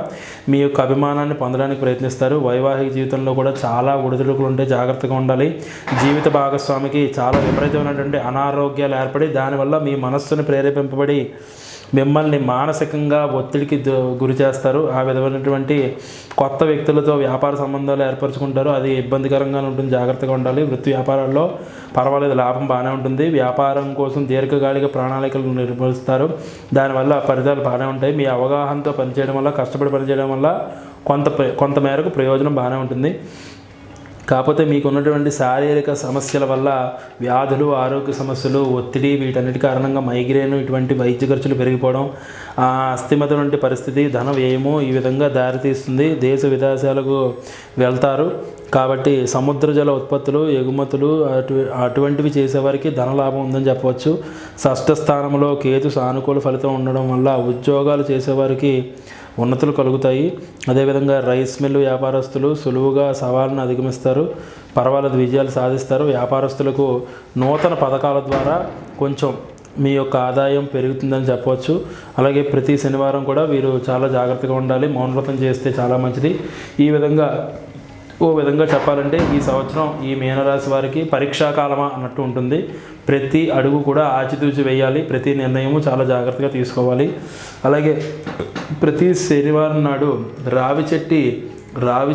మీ యొక్క అభిమానాన్ని పొందడానికి ప్రయత్నిస్తారు. వైవాహిక జీవితంలో కూడా చాలా ఒడిదుడుకులు ఉంటే జాగ్రత్తగా ఉండాలి. జీవిత భాగస్వామికి చాలా విపరీతమైనటువంటి అనారోగ్యాలు ఏర్పడి దానివల్ల మీ మనస్సుని ప్రేరేపింపబడి మిమ్మల్ని మానసికంగా ఒత్తిడికి గురి చేస్తారు. ఆ విధమైనటువంటి కొత్త వ్యక్తులతో వ్యాపార సంబంధాలు ఏర్పరచుకుంటారు. అది ఇబ్బందికరంగా ఉంటుంది, జాగ్రత్తగా ఉండాలి. వృత్తి వ్యాపారాల్లో పర్వాలేదు, లాభం బాగానే ఉంటుంది. వ్యాపారం కోసం దీర్ఘకాలిక ప్రణాళికలు నిర్వహిస్తారు. దానివల్ల ఫలితాలు బాగానే ఉంటాయి. మీ అవగాహనతో పనిచేయడం వల్ల, కష్టపడి పనిచేయడం వల్ల కొంత మేరకు ప్రయోజనం బాగానే ఉంటుంది. కాకపోతే మీకు ఉన్నటువంటి శారీరక సమస్యల వల్ల వ్యాధులు, ఆరోగ్య సమస్యలు, ఒత్తిడి, వీటన్నిటి కారణంగా మైగ్రేన్, ఇటువంటి వైద్య ఖర్చులు పెరిగిపోవడం, అస్థిమతం వంటి పరిస్థితి, ధన వ్యయము ఈ విధంగా దారితీస్తుంది. దేశ విదేశాలకు వెళ్తారు. కాబట్టి సముద్ర జల ఉత్పత్తులు, ఎగుమతులు అటువంటివి చేసేవారికి ధనలాభం ఉందని చెప్పవచ్చు. షష్ఠ స్థానంలో కేతు సానుకూల ఫలితం ఉండడం వల్ల ఉద్యోగాలు చేసేవారికి ఉన్నతులు కలుగుతాయి. అదేవిధంగా రైస్ మిల్లు వ్యాపారస్తులు సులువుగా సవాళ్ళను అధిగమిస్తారు. పర్వాలేదు, విజయాలు సాధిస్తారు. వ్యాపారస్తులకు నూతన పథకాల ద్వారా కొంచెం మీ యొక్క ఆదాయం పెరుగుతుందని చెప్పవచ్చు. అలాగే ప్రతి శనివారం కూడా వీరు చాలా జాగ్రత్తగా ఉండాలి. మౌనవ్రతం చేస్తే చాలా మంచిది. ఈ విధంగా చెప్పాలంటే ఈ సంవత్సరం ఈ మీనరాశి వారికి పరీక్షాకాలమా అన్నట్టు ఉంటుంది. ప్రతి అడుగు కూడా ఆచితూచి వేయాలి. ప్రతి నిర్ణయము చాలా జాగ్రత్తగా తీసుకోవాలి. అలాగే ప్రతి శనివారం నాడు రావి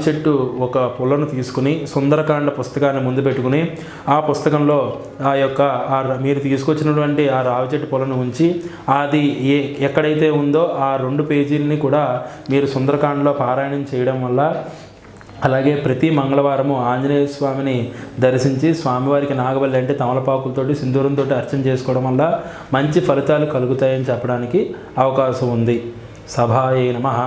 చెట్టు ఒక పుల్లను తీసుకుని సుందరకాండ పుస్తకాన్ని ముందు పెట్టుకుని ఆ పుస్తకంలో మీరు తీసుకొచ్చినటువంటి ఆ రావి చెట్టు పుల్లను ఉంచి అది ఎక్కడైతే ఉందో ఆ 2 పేజీలని కూడా మీరు సుందరకాండలో పారాయణం చేయడం వల్ల అలాగే ప్రతి మంగళవారము ఆంజనేయ స్వామిని దర్శించి స్వామివారికి నాగబల్లి అంటే తమలపాకులతోటి సింధూరంతో అర్చన చేసుకోవడం వల్ల మంచి ఫలితాలు కలుగుతాయని చెప్పడానికి అవకాశం ఉంది. సభాయే నమః.